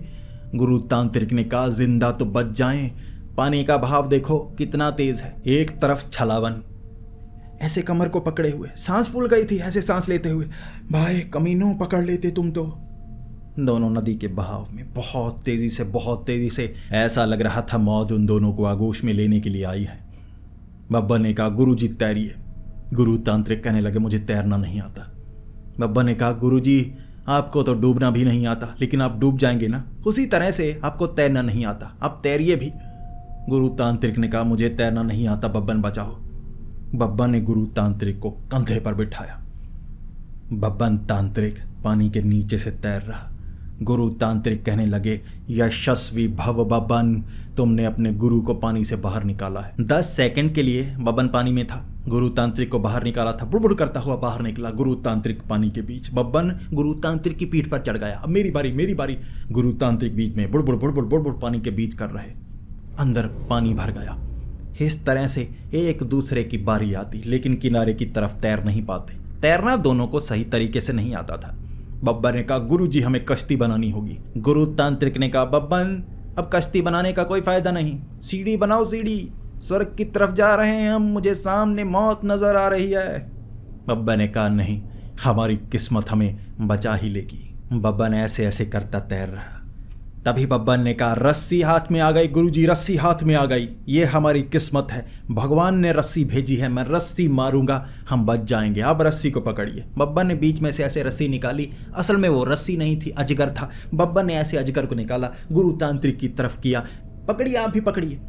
Speaker 1: गुरु तांत्रिक ने कहा, जिंदा तो बच जाएं, पानी का बहाव देखो कितना तेज है। एक तरफ छलावन ऐसे कमर को पकड़े हुए, सांस फूल गई थी ऐसे सांस लेते हुए। भाई कमीनों, पकड़ लेते तुम तो। दोनों नदी के बहाव में बहुत तेजी से ऐसा लग रहा था मौत उन दोनों को आगोश में लेने के लिए आई है। बब्बन ने कहा, गुरुजी तैरिए। गुरु तांत्रिक कहने लगे, मुझे तैरना नहीं आता। बब्बन ने कहा, गुरुजी आपको तो डूबना भी नहीं आता, लेकिन आप डूब जाएंगे ना, उसी तरह से आपको तैरना नहीं आता, आप तैरिए भी। गुरु तांत्रिक ने कहा, मुझे तैरना नहीं आता, बब्बन बचाओ। बब्बन ने गुरु तांत्रिक को कंधे पर बिठाया। बब्बन तांत्रिक पानी के नीचे से तैर रहा। गुरु तांत्रिक कहने लगे, यशस्वी भव बब्बन, तुमने अपने गुरु को पानी से बाहर निकाला है। 10 सेकंड के लिए बब्बन पानी में था, गुरु तांत्रिक को बाहर निकाला था। बुड़बुड़ करता हुआ बाहर निकला गुरु तांत्रिक पानी के बीच। बब्बन गुरु तांत्रिक की पीठ पर चढ़ गया। अब मेरी बारी। गुरु तांत्रिक बीच में बुड़बुड़ पानी के बीच कर रहे। अंदर पानी भर गया। इस तरह से एक दूसरे की बारी आती, लेकिन किनारे की तरफ तैर नहीं पाते। तैरना दोनों को सही तरीके से नहीं आता था। बब्बन ने कहा, गुरुजी हमें कश्ती बनानी होगी। गुरु तांत्रिक ने कहा, बब्बन अब कश्ती बनाने का कोई फायदा नहीं, सीढ़ी बनाओ सीढ़ी। स्वर्ग की तरफ जा रहे हैं हम, मुझे सामने मौत नजर आ रही है। बब्बन ने कहा नहीं, हमारी किस्मत हमें बचा ही लेगी। बब्बन ऐसे ऐसे करता तैर रहा। तभी बब्बन ने कहा रस्सी हाथ में आ गई गुरुजी, रस्सी हाथ में आ गई, ये हमारी किस्मत है, भगवान ने रस्सी भेजी है, मैं रस्सी मारूंगा, हम बच जाएंगे, अब रस्सी को पकड़िए। बब्बन ने बीच में से ऐसे रस्सी निकाली, असल में वो रस्सी नहीं थी, अजगर था। बब्बन ने ऐसे अजगर को निकाला, गुरु तांत्रिक की तरफ किया, पकड़िए आप भी पकड़िए।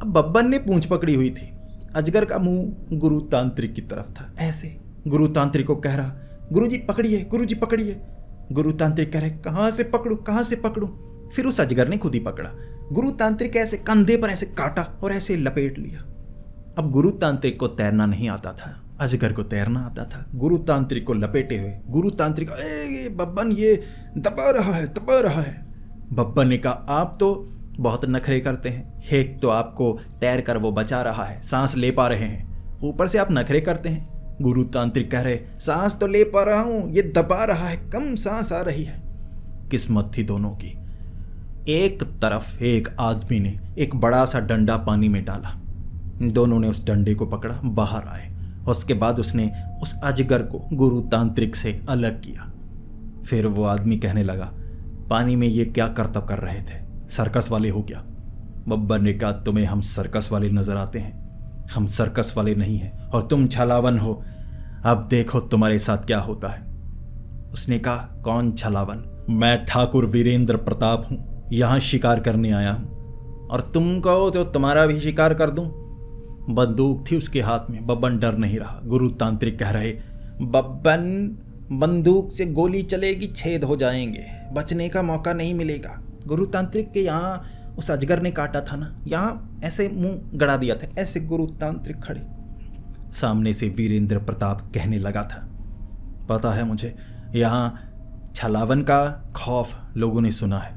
Speaker 1: अब बब्बन ने पूंछ पकड़ी हुई थी, अजगर का मुंह गुरु तांत्रिक की तरफ था। ऐसे गुरु तांत्रिक को कह रहा गुरुजी पकड़िए, गुरुजी पकड़िए। गुरु तांत्रिक कह रहे कहाँ से पकड़ूं, कहाँ से पकड़ूं। फिर उस अजगर ने खुद ही पकड़ा। गुरु तांत्रिक ऐसे कंधे पर ऐसे काटा और ऐसे लपेट लिया। अब गुरु तांत्रिक को तैरना नहीं आता था, अजगर को तैरना आता था। गुरु तांत्रिक को लपेटे हुए गुरु तांत्रिक बब्बन ये दबा रहा है, दबा रहा है। बब्बन ने कहा आप तो बहुत नखरे करते हैं, एक तो आपको तैर कर वो बचा रहा है, सांस ले पा रहे हैं, ऊपर से आप नखरे करते हैं। गुरु तांत्रिक कह रहे सांस तो ले पा रहा हूं, ये दबा रहा है, कम सांस आ रही है। किस्मत थी दोनों की। एक तरफ एक आदमी ने एक बड़ा सा डंडा पानी में डाला, दोनों ने उस डंडे को पकड़ा, बाहर आए। उसके बाद उसने उस अजगर को गुरु तांत्रिक से अलग किया। फिर वो आदमी कहने लगा पानी में ये क्या करतब कर रहे थे, सर्कस वाले हो क्या? बब्बर ने कहा तुम्हें हम सर्कस वाले नजर आते हैं, हम सर्कस वाले नहीं हैं और तुम छलावन हो, अब देखो तुम्हारे साथ क्या होता है। उसने कहा कौन छलावन? मैं ठाकुर वीरेंद्र प्रताप हूं, यहां शिकार करने आया हूं, और तुम कहो तो तुम्हारा भी शिकार कर दूं। बंदूक थी उसके हाथ में। बब्बन डर नहीं रहा। गुरु तांत्रिक कह रहे बब्बन बंदूक से गोली चलेगी, छेद हो जाएंगे, बचने का मौका नहीं मिलेगा। गुरु तांत्रिक के यहाँ उस अजगर ने काटा था ना, यहाँ ऐसे मुंह गड़ा दिया था, ऐसे गुरु तांत्रिक खड़े। सामने से वीरेंद्र प्रताप कहने लगा था पता है मुझे, यहाँ छलावन का खौफ लोगों ने सुना है,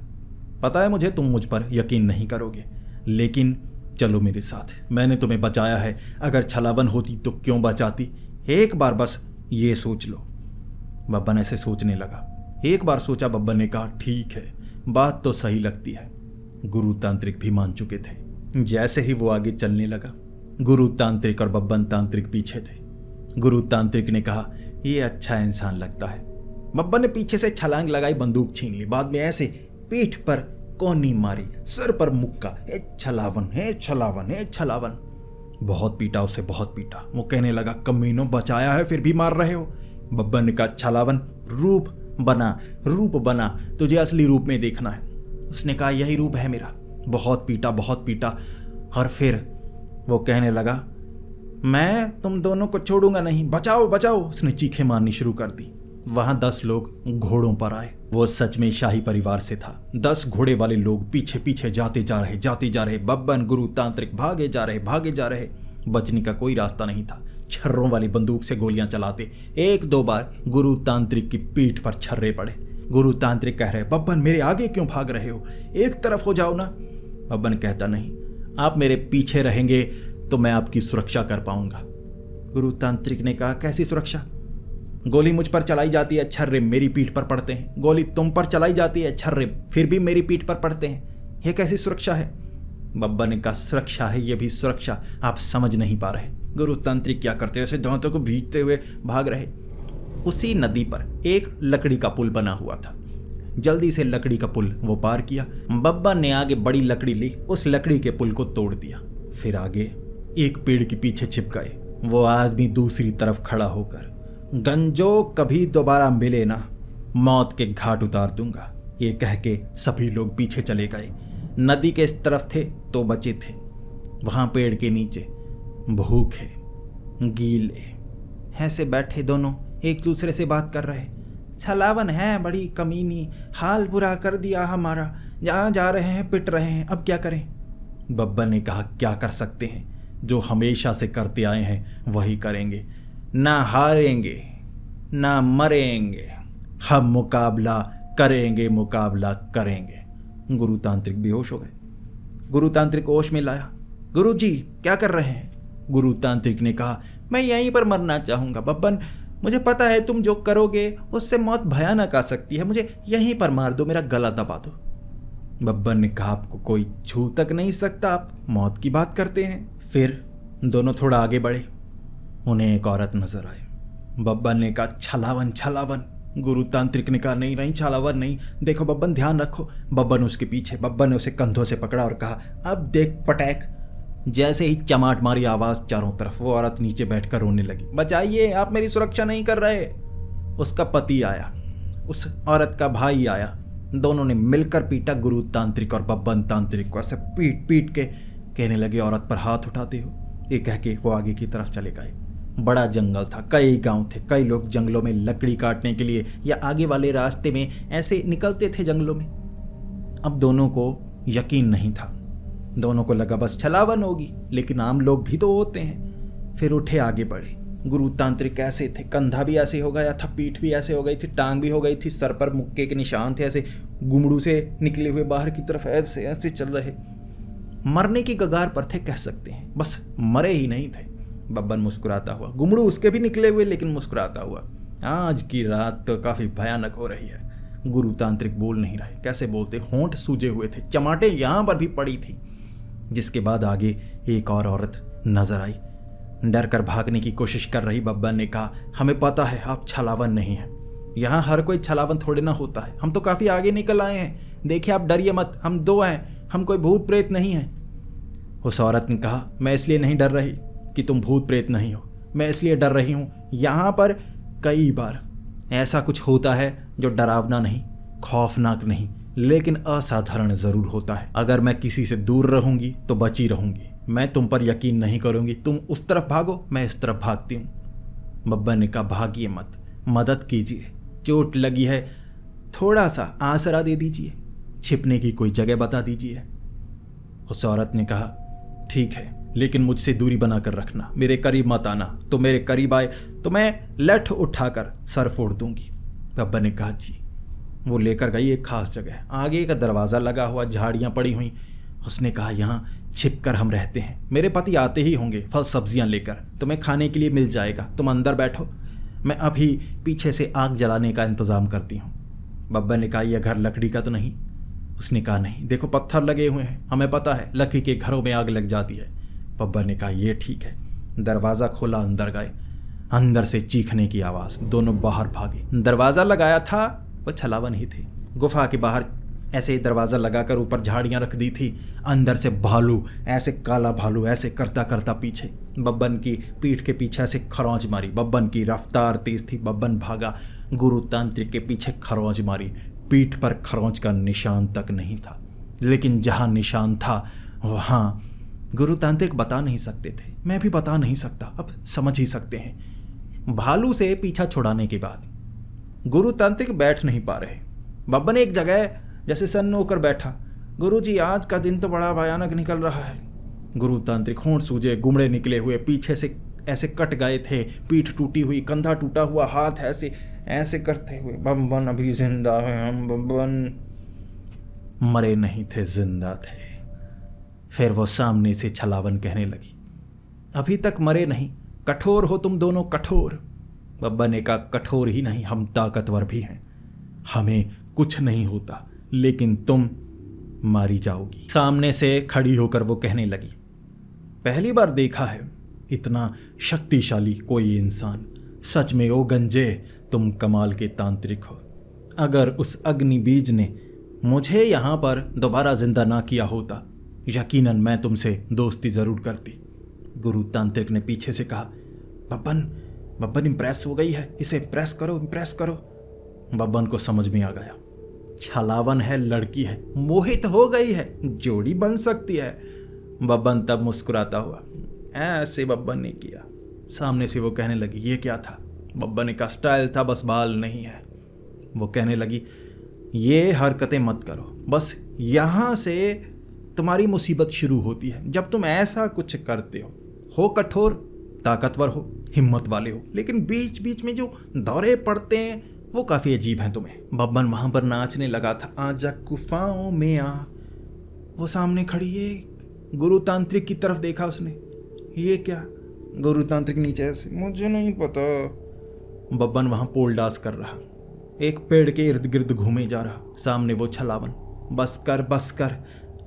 Speaker 1: पता है मुझे तुम मुझ पर यकीन नहीं करोगे, लेकिन चलो मेरे साथ, मैंने तुम्हें बचाया है, अगर छलावन होती तो क्यों बचाती, एक बार बस ये सोच लो। बब्बन ऐसे सोचने लगा। एक बार सोचा बब्बन ने कहा ठीक है, बात तो सही लगती है। गुरु तांत्रिक भी मान चुके थे। जैसे ही वो आगे चलने लगा, गुरु तांत्रिक और बब्बन तांत्रिक पीछे थे। गुरु तांत्रिक ने कहा ये अच्छा इंसान लगता है। बब्बन ने पीछे से छलांग लगाई, बंदूक छीन ली, बाद में ऐसे पीठ पर कोनी मारी, सर पर मुक्का, हे छलावन, हे छलावन, हे छलावन। बहुत पीटा उसे, बहुत पीटा। वो कहने लगा कमीनों, बचाया है फिर भी मार रहे हो। बब्बन ने कहा छलावन रूप बना, तुझे असली रूप में देखना है। उसने कहा यही रूप है मेरा। बहुत पीटा, बहुत पीटा, और फिर वो कहने लगा मैं तुम दोनों को छोड़ूंगा नहीं, बचाओ बचाओ। उसने चीखें मारनी शुरू कर दी। वहां 10 लोग घोड़ों पर आए। वो सच में शाही परिवार से था। 10 घोड़े वाले लोग पीछे पीछे जाते जा रहे। बब्बन गुरु तांत्रिक भागे जा रहे। बचने का कोई रास्ता नहीं था। छर्रों वाली बंदूक से गोलियां चलाते। 1-2 बार गुरु तांत्रिक की पीठ पर छर्रे पड़े। गुरु तांत्रिक कह रहे बब्बन मेरे आगे क्यों भाग रहे हो, एक तरफ हो जाओ ना। बब्बन कहता नहीं, आप मेरे पीछे रहेंगे तो मैं आपकी सुरक्षा कर पाऊंगा। गुरु तांत्रिक ने कहा कैसी सुरक्षा? गोली मुझ पर चलाई जाती है, छर्रे मेरी पीठ पर पड़ते हैं। गोली तुम पर चलाई जाती है, छर्रे फिर भी मेरी पीठ पर पड़ते हैं। यह कैसी सुरक्षा है? बब्बन ने कहा सुरक्षा है, यह भी सुरक्षा, आप समझ नहीं पा रहे। गुरु तांत्रिक क्या करते, ऐसे दांतों को भींचते हुए भाग रहे। उसी नदी पर एक लकड़ी का पुल बना हुआ था। जल्दी से लकड़ी का पुल वो पार किया। बब्बन ने आगे बड़ी लकड़ी ली, उस लकड़ी के पुल को तोड़ दिया। फिर आगे एक पेड़ के पीछे छिप गए। वो आदमी दूसरी तरफ खड़ा होकर गंजो कभी दोबारा मिले ना, मौत के घाट उतार दूंगा, ये कह के सभी लोग पीछे चले गए। नदी के इस तरफ थे तो बचे थे। वहां पेड़ के नीचे भूखे गीले ऐसे बैठे, दोनों एक दूसरे से बात कर रहे। छलावन है बड़ी कमीनी, हाल बुरा कर दिया हमारा, जहाँ जा रहे हैं पिट रहे हैं, अब क्या करें? बब्बन ने कहा क्या कर सकते हैं, जो हमेशा से करते आए हैं वही करेंगे, ना हारेंगे ना मरेंगे, हम मुकाबला करेंगे। गुरु तांत्रिक बेहोश हो गए। गुरु तांत्रिक होश में लाया। गुरु जी क्या कर रहे हैं? गुरु तांत्रिक ने कहा मैं यहीं पर मरना चाहूँगा बब्बन, मुझे पता है तुम जो करोगे उससे मौत भयानक आ सकती है, मुझे यहीं पर मार दो, मेरा गला दबा दो। बब्बन ने कहा आपको कोई छू तक नहीं सकता, आप मौत की बात करते हैं, फिर दोनों थोड़ा आगे बढ़े। उन्हें एक औरत नजर आई। बब्बन ने कहा, छलावन छलावन। गुरु तांत्रिक ने कहा, नहीं नहीं छलावन नहीं, देखो बब्बन ध्यान रखो। बब्बन उसके पीछे। बब्बन ने उसे कंधों से पकड़ा और कहा, अब देख पटैक। जैसे ही चमाट मारी आवाज चारों तरफ, वो औरत नीचे बैठकर रोने लगी। बचाइए, आप मेरी सुरक्षा नहीं कर रहे। उसका पति आया, उस औरत का भाई आया। दोनों ने मिलकर पीटा गुरु तांत्रिक और बब्बन तांत्रिक को। ऐसे पीट पीट के कहने लगे, औरत पर हाथ उठाते हो। ये कह के वो आगे की तरफ चले गए। बड़ा जंगल था, कई गांव थे, कई लोग जंगलों में लकड़ी काटने के लिए या आगे वाले रास्ते में ऐसे निकलते थे जंगलों में। अब दोनों को यकीन नहीं था। दोनों को लगा बस छलावन होगी, लेकिन आम लोग भी तो होते हैं। फिर उठे, आगे बढ़े। गुरु तांत्रिक ऐसे थे, कंधा भी ऐसे हो गया था, पीठ भी ऐसे हो गई थी, टांग भी हो गई थी, सर पर मुक्के के निशान थे, ऐसे गुमड़ू से निकले हुए बाहर की तरफ ऐसे ऐसे चल रहे। मरने की कगार पर थे कह सकते हैं, बस मरे ही नहीं थे। बब्बन मुस्कुराता हुआ, गुमड़ू उसके भी निकले हुए लेकिन मुस्कुराता हुआ। आज की रात तो काफी भयानक हो रही है। गुरु तांत्रिक बोल नहीं रहे, कैसे बोलते, होंठ सूजे हुए थे, चमाटे यहां पर भी पड़ी थी। जिसके बाद आगे एक और औरत नजर आई। डर कर भागने की कोशिश कर रही बब्बन ने कहा, हमें पता है आप छलावन नहीं हैं, यहाँ हर कोई छलावन थोड़े ना होता है, हम तो काफी आगे निकल आए हैं, देखिए आप डरिए मत, हम दो हैं, हम कोई भूत प्रेत नहीं हैं। उस औरत ने कहा, मैं इसलिए नहीं डर रही कि तुम भूत प्रेत नहीं हो, मैं इसलिए डर रही हूँ, यहाँ पर कई बार ऐसा कुछ होता है जो डरावना नहीं, खौफनाक नहीं, लेकिन असाधारण जरूर होता है। अगर मैं किसी से दूर रहूंगी तो बची रहूंगी। मैं तुम पर यकीन नहीं करूंगी, तुम उस तरफ भागो, मैं इस तरफ भागती हूँ। बब्बन ने कहा, भागिए मत, मदद कीजिए, चोट लगी है, थोड़ा सा आसरा दे दीजिए, छिपने की कोई जगह बता दीजिए। उस औरत ने कहा, ठीक है, लेकिन मुझसे दूरी बनाकर रखना, मेरे करीब मत आना, तो मेरे करीब आए तो मैं लठ उठाकर सर फोड़ दूंगी। बब्बन ने कहा, जी। वो लेकर गई एक खास जगह, आगे का दरवाज़ा लगा हुआ, झाड़ियाँ पड़ी हुई। उसने कहा, यहाँ छिप कर हम रहते हैं, मेरे पति आते ही होंगे फल सब्जियाँ लेकर, तुम्हें खाने के लिए मिल जाएगा, तुम अंदर बैठो, मैं अभी पीछे से आग जलाने का इंतज़ाम करती हूँ। बब्बन ने कहा, यह घर लकड़ी का तो नहीं? उसने कहा, नहीं, देखो पत्थर लगे हुए हैं, हमें पता है लकड़ी के घरों में आग लग जाती है। बब्बन ने कहा, ये ठीक है। दरवाज़ा खोला, अंदर गए। अंदर से चीखने की आवाज़, दोनों बाहर भागे। दरवाज़ा लगाया था वो छलावन ही थे। गुफा के बाहर ऐसे ही दरवाज़ा लगाकर ऊपर झाड़ियाँ रख दी थी। अंदर से भालू, ऐसे काला भालू, ऐसे करता करता पीछे बब्बन की पीठ के पीछे ऐसे खरौंच मारी। बब्बन की रफ्तार तेज थी, बब्बन भागा, गुरु तांत्रिक के पीछे खरौंच मारी। पीठ पर खरौंच का निशान तक नहीं था, लेकिन जहाँ निशान था वहाँ गुरु तांत्रिक बता नहीं सकते थे, मैं भी बता नहीं सकता, अब समझ ही सकते हैं। भालू से पीछा छुड़ाने के बाद गुरु तांत्रिक बैठ नहीं पा रहे। बब्बन एक जगह जैसे सन्न होकर बैठा। गुरुजी, आज का दिन तो बड़ा भयानक निकल रहा है। गुरु तांत्रिक होंठ सूजे, गुमड़े निकले हुए, पीछे से ऐसे कट गए थे, पीठ टूटी हुई, कंधा टूटा हुआ, हाथ ऐसे ऐसे करते हुए, बब्बन अभी जिंदा है हम, बब्बन। मरे नहीं थे, जिंदा थे। फिर वो सामने से छलावन कहने लगी, अभी तक मरे नहीं, कठोर हो तुम दोनों, कठोर। बब्बन ने कहा, कठोर ही नहीं, हम ताकतवर भी हैं, हमें कुछ नहीं होता, लेकिन तुम मारी जाओगी। सामने से खड़ी होकर वो कहने लगी, पहली बार देखा है इतना शक्तिशाली कोई इंसान, सच में ओ गंजे, तुम कमाल के तांत्रिक हो। अगर उस अग्नि बीज ने मुझे यहाँ पर दोबारा जिंदा ना किया होता, यकीनन मैं तुमसे दोस्ती जरूर करती। गुरु तांत्रिक ने पीछे से कहा, बब्बन इम्प्रेस हो गई है, इसे इम्प्रेस करो, इम्प्रेस करो। बब्बन को समझ में आ गया, छलावन है, लड़की है, मोहित हो गई है, जोड़ी बन सकती है। बब्बन तब मुस्कुराता हुआ ऐसे बब्बन ने किया। सामने से वो कहने लगी, ये क्या था? बब्बन ने कहा, स्टाइल था, बस बाल नहीं है। वो कहने लगी, ये हरकतें मत करो, बस यहाँ से तुम्हारी मुसीबत शुरू होती है जब तुम ऐसा कुछ करते हो कठोर, ताकतवर हो, हिम्मत वाले हो, लेकिन बीच बीच में जो दौरे पड़ते हैं वो काफ़ी अजीब हैं तुम्हें। बब्बन वहाँ पर नाचने लगा था, आजा गुफाओं में आ। वो सामने खड़ी है, गुरु तांत्रिक की तरफ देखा उसने, ये क्या? गुरु तांत्रिक नीचे ऐसे, मुझे नहीं पता। बब्बन वहाँ पोल डांस कर रहा, एक पेड़ के इर्द गिर्द घूमे जा रहा। सामने वो छलावन, बस कर,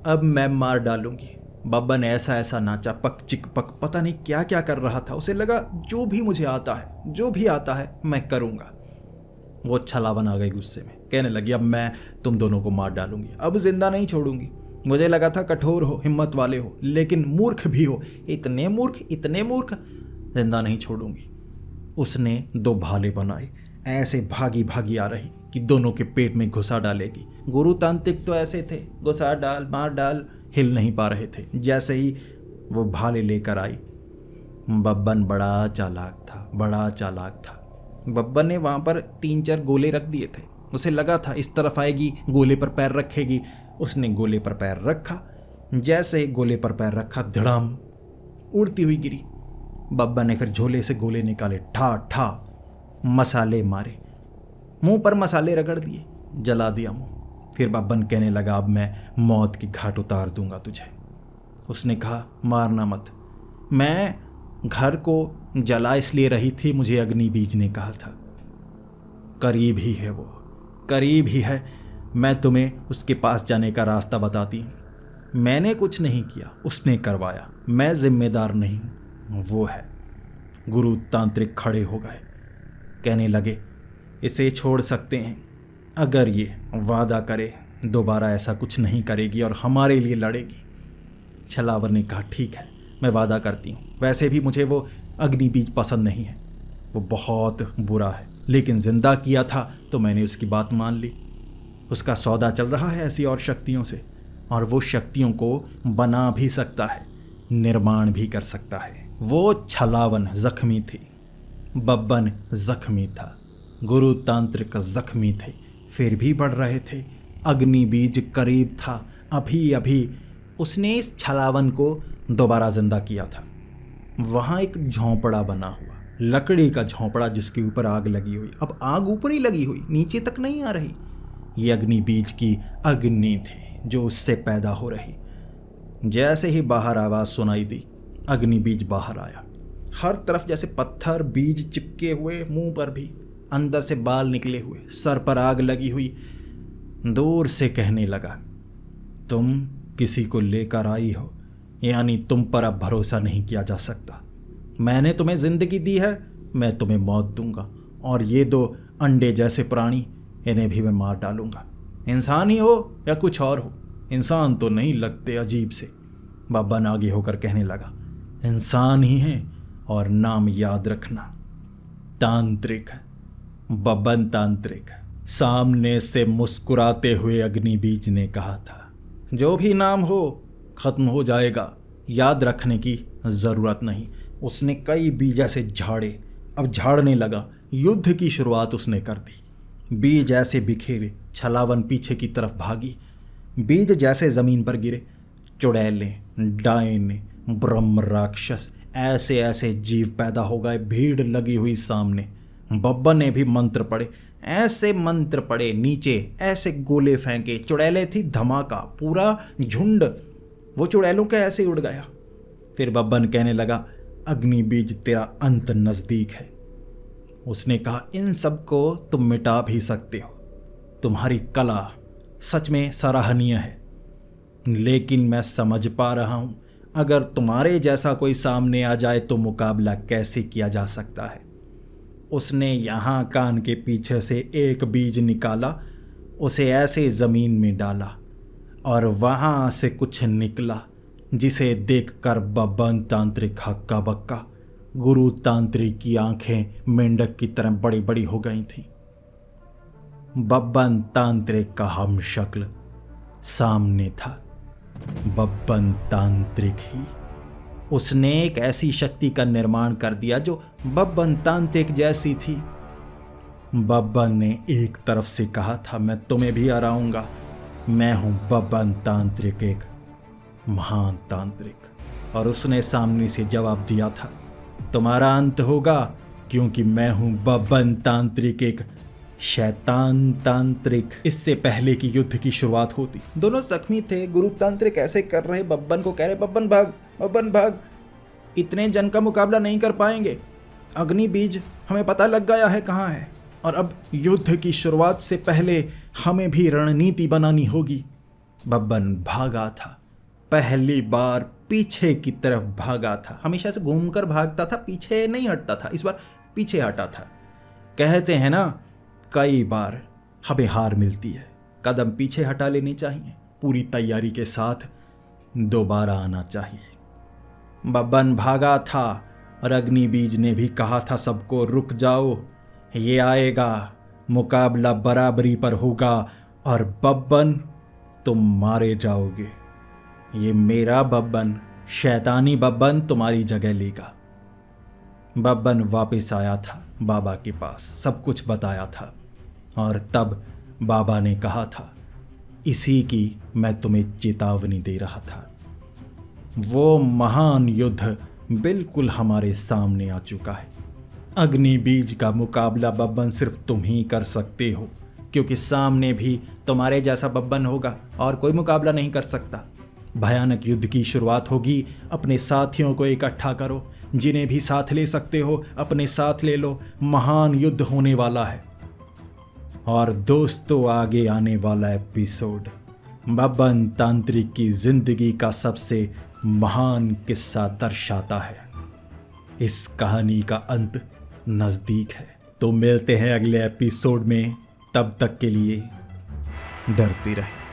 Speaker 1: अब मैं मार डालूंगी। बब्बन ऐसा ऐसा नाचा, पक चिक पक, पता नहीं क्या क्या कर रहा था। उसे लगा जो भी मुझे आता है, जो भी आता है मैं करूँगा। वो छलावन आ गई गुस्से में, कहने लगी अब मैं तुम दोनों को मार डालूंगी, अब जिंदा नहीं छोड़ूंगी। मुझे लगा था कठोर हो, हिम्मत वाले हो, लेकिन मूर्ख भी हो, इतने मूर्ख, जिंदा नहीं छोड़ूंगी। उसने 2 भाले बनाए, ऐसे भागी भागी आ रही कि दोनों के पेट में घुसा डालेगी। गुरु तांत्रिक तो ऐसे थे, घुसा डाल मार डाल, हिल नहीं पा रहे थे। जैसे ही वो भाले लेकर आई, बब्बन बड़ा चालाक था। बब्बन ने वहाँ पर 3-4 गोले रख दिए थे। उसे लगा था इस तरफ आएगी, गोले पर पैर रखेगी। उसने गोले पर पैर रखा, जैसे ही गोले पर पैर रखा, धड़ाम, उड़ती हुई गिरी। बब्बन ने फिर झोले से गोले निकाले, ठा मसाले मारे, मुंह पर मसाले रगड़ दिए, जला दिया मुंह। फिर बब्बन कहने लगा अब मैं मौत की घाट उतार दूंगा तुझे। उसने कहा मारना मत, मैं घर को जला इसलिए रही थी, मुझे अग्नि बीज ने कहा था। करीब ही है वो, करीब ही है। मैं तुम्हें उसके पास जाने का रास्ता बताती हूँ। मैंने कुछ नहीं किया, उसने करवाया, मैं जिम्मेदार नहीं हूँ, वो है। गुरु तांत्रिक खड़े हो गए, कहने लगे इसे छोड़ सकते हैं अगर ये वादा करे दोबारा ऐसा कुछ नहीं करेगी और हमारे लिए लड़ेगी। छलावर ने कहा ठीक है, मैं वादा करती हूँ। वैसे भी मुझे वो अग्नि बीज पसंद नहीं है, वो बहुत बुरा है, लेकिन जिंदा किया था तो मैंने उसकी बात मान ली। उसका सौदा चल रहा है ऐसी और शक्तियों से, और वो शक्तियों को बना भी सकता है, निर्माण भी कर सकता है। वो छलावन जख्मी थी, बब्बन जख्मी था, गुरु तांत्रिक जख्मी थे, फिर भी बढ़ रहे थे। अग्नि बीज करीब था, अभी अभी उसने इस छलावन को दोबारा जिंदा किया था। वहाँ एक झोंपड़ा बना हुआ, लकड़ी का झोंपड़ा जिसके ऊपर आग लगी हुई। अब आग ऊपर ही लगी हुई, नीचे तक नहीं आ रही। ये अग्नि बीज की अग्नि थी जो उससे पैदा हो रही। जैसे ही बाहर आवाज़ सुनाई दी, अग्नि बीज बाहर आया। हर तरफ जैसे पत्थर बीज चिपके हुए, मुंह पर भी, अंदर से बाल निकले हुए, सर पर आग लगी हुई। दूर से कहने लगा तुम किसी को लेकर आई हो, यानी तुम पर अब भरोसा नहीं किया जा सकता। मैंने तुम्हें जिंदगी दी है, मैं तुम्हें मौत दूंगा, और ये 2 अंडे जैसे प्राणी, इन्हें भी मैं मार डालूंगा। इंसान ही हो या कुछ और हो, इंसान तो नहीं लगते, अजीब से। बब्बन आगे होकर कहने लगा इंसान ही हैं, और नाम याद रखना, तांत्रिक। बब्बन तांत्रिक। सामने से मुस्कुराते हुए अग्नि बीज ने कहा था जो भी नाम हो खत्म हो जाएगा, याद रखने की जरूरत नहीं। उसने कई बीज ऐसे झाड़े, अब झाड़ने लगा। युद्ध की शुरुआत उसने कर दी। बीज ऐसे बिखेरे, छलावन पीछे की तरफ भागी। बीज जैसे जमीन पर गिरे, चुड़ैलें, डायने, ब्रह्म राक्षस, ऐसे ऐसे जीव पैदा हो गए, भीड़ लगी हुई सामने। बब्बन ने भी मंत्र पढ़े, ऐसे मंत्र पड़े, नीचे ऐसे गोले फेंके। चुड़ैलें थी, धमाका, पूरा झुंड वो चुड़ैलों के ऐसे उड़ गया। फिर बब्बन कहने लगा अग्नि बीज तेरा अंत नज़दीक है। उसने कहा इन सब को तुम मिटा भी सकते हो, तुम्हारी कला सच में सराहनीय है, लेकिन मैं समझ पा रहा हूँ अगर तुम्हारे जैसा कोई सामने आ जाए तो मुकाबला कैसे किया जा सकता है। उसने यहाँ कान के पीछे से एक बीज निकाला, उसे ऐसे ज़मीन में डाला और वहाँ से कुछ निकला जिसे देखकर बब्बन तांत्रिक हक्का बक्का। गुरु तांत्रिक की आंखें मेंढक की तरह बड़ी बड़ी हो गई थीं। बब्बन तांत्रिक का हमशक्ल सामने था, बब्बन तांत्रिक ही। उसने एक ऐसी शक्ति का निर्माण कर दिया जो बब्बन तांत्रिक जैसी थी। बब्बन ने एक तरफ से कहा था मैं तुम्हें भी हराऊंगा, मैं हूं बब्बन तांत्रिक, एक महान तांत्रिक। और उसने सामने से जवाब दिया था तुम्हारा अंत होगा, क्योंकि मैं हूं बब्बन तांत्रिक, एक शैतान तांत्रिक। इससे पहले कि युद्ध की शुरुआत होती, दोनों जख्मी थे। गुरु तांत्रिक ऐसे कर रहे, बब्बन को कह रहे बब्बन भाग, बब्बन भाग, इतने जन का मुकाबला नहीं कर पाएंगे, अग्नि बीज हमें पता लग गया है कहाँ है, और अब युद्ध की शुरुआत से पहले हमें भी रणनीति बनानी होगी। बब्बन भागा था, पहली बार पीछे की तरफ भागा था। हमेशा से घूमकर भागता था, पीछे नहीं हटता था, इस बार पीछे हटा था। कहते हैं ना, कई बार हमें हार मिलती है, कदम पीछे हटा लेनी चाहिए, पूरी तैयारी के साथ दोबारा आना चाहिए। बब्बन भागा था और अग्निबीज ने भी कहा था सबको, रुक जाओ, ये आएगा, मुकाबला बराबरी पर होगा और बब्बन तुम मारे जाओगे। ये मेरा बब्बन, शैतानी बब्बन तुम्हारी जगह लेगा। बब्बन वापस आया था बाबा के पास, सब कुछ बताया था और तब बाबा ने कहा था, इसी की मैं तुम्हें चेतावनी दे रहा था। वो महान युद्ध बिल्कुल हमारे सामने आ चुका है। अग्निबीज का मुकाबला बब्बन सिर्फ तुम ही कर सकते हो, क्योंकि सामने भी तुम्हारे जैसा बब्बन होगा और कोई मुकाबला नहीं कर सकता। भयानक युद्ध की शुरुआत होगी। अपने साथियों को इकट्ठा करो, जिन्हें भी साथ ले सकते हो अपने साथ ले लो। महान युद्ध होने वाला है। और दोस्तों, आगे आने वाला एपिसोड बब्बन तांत्रिक की जिंदगी का सबसे महान किस्सा दर्शाता है। इस कहानी का अंत नजदीक है। तो मिलते हैं अगले एपिसोड में, तब तक के लिए डरते रहें।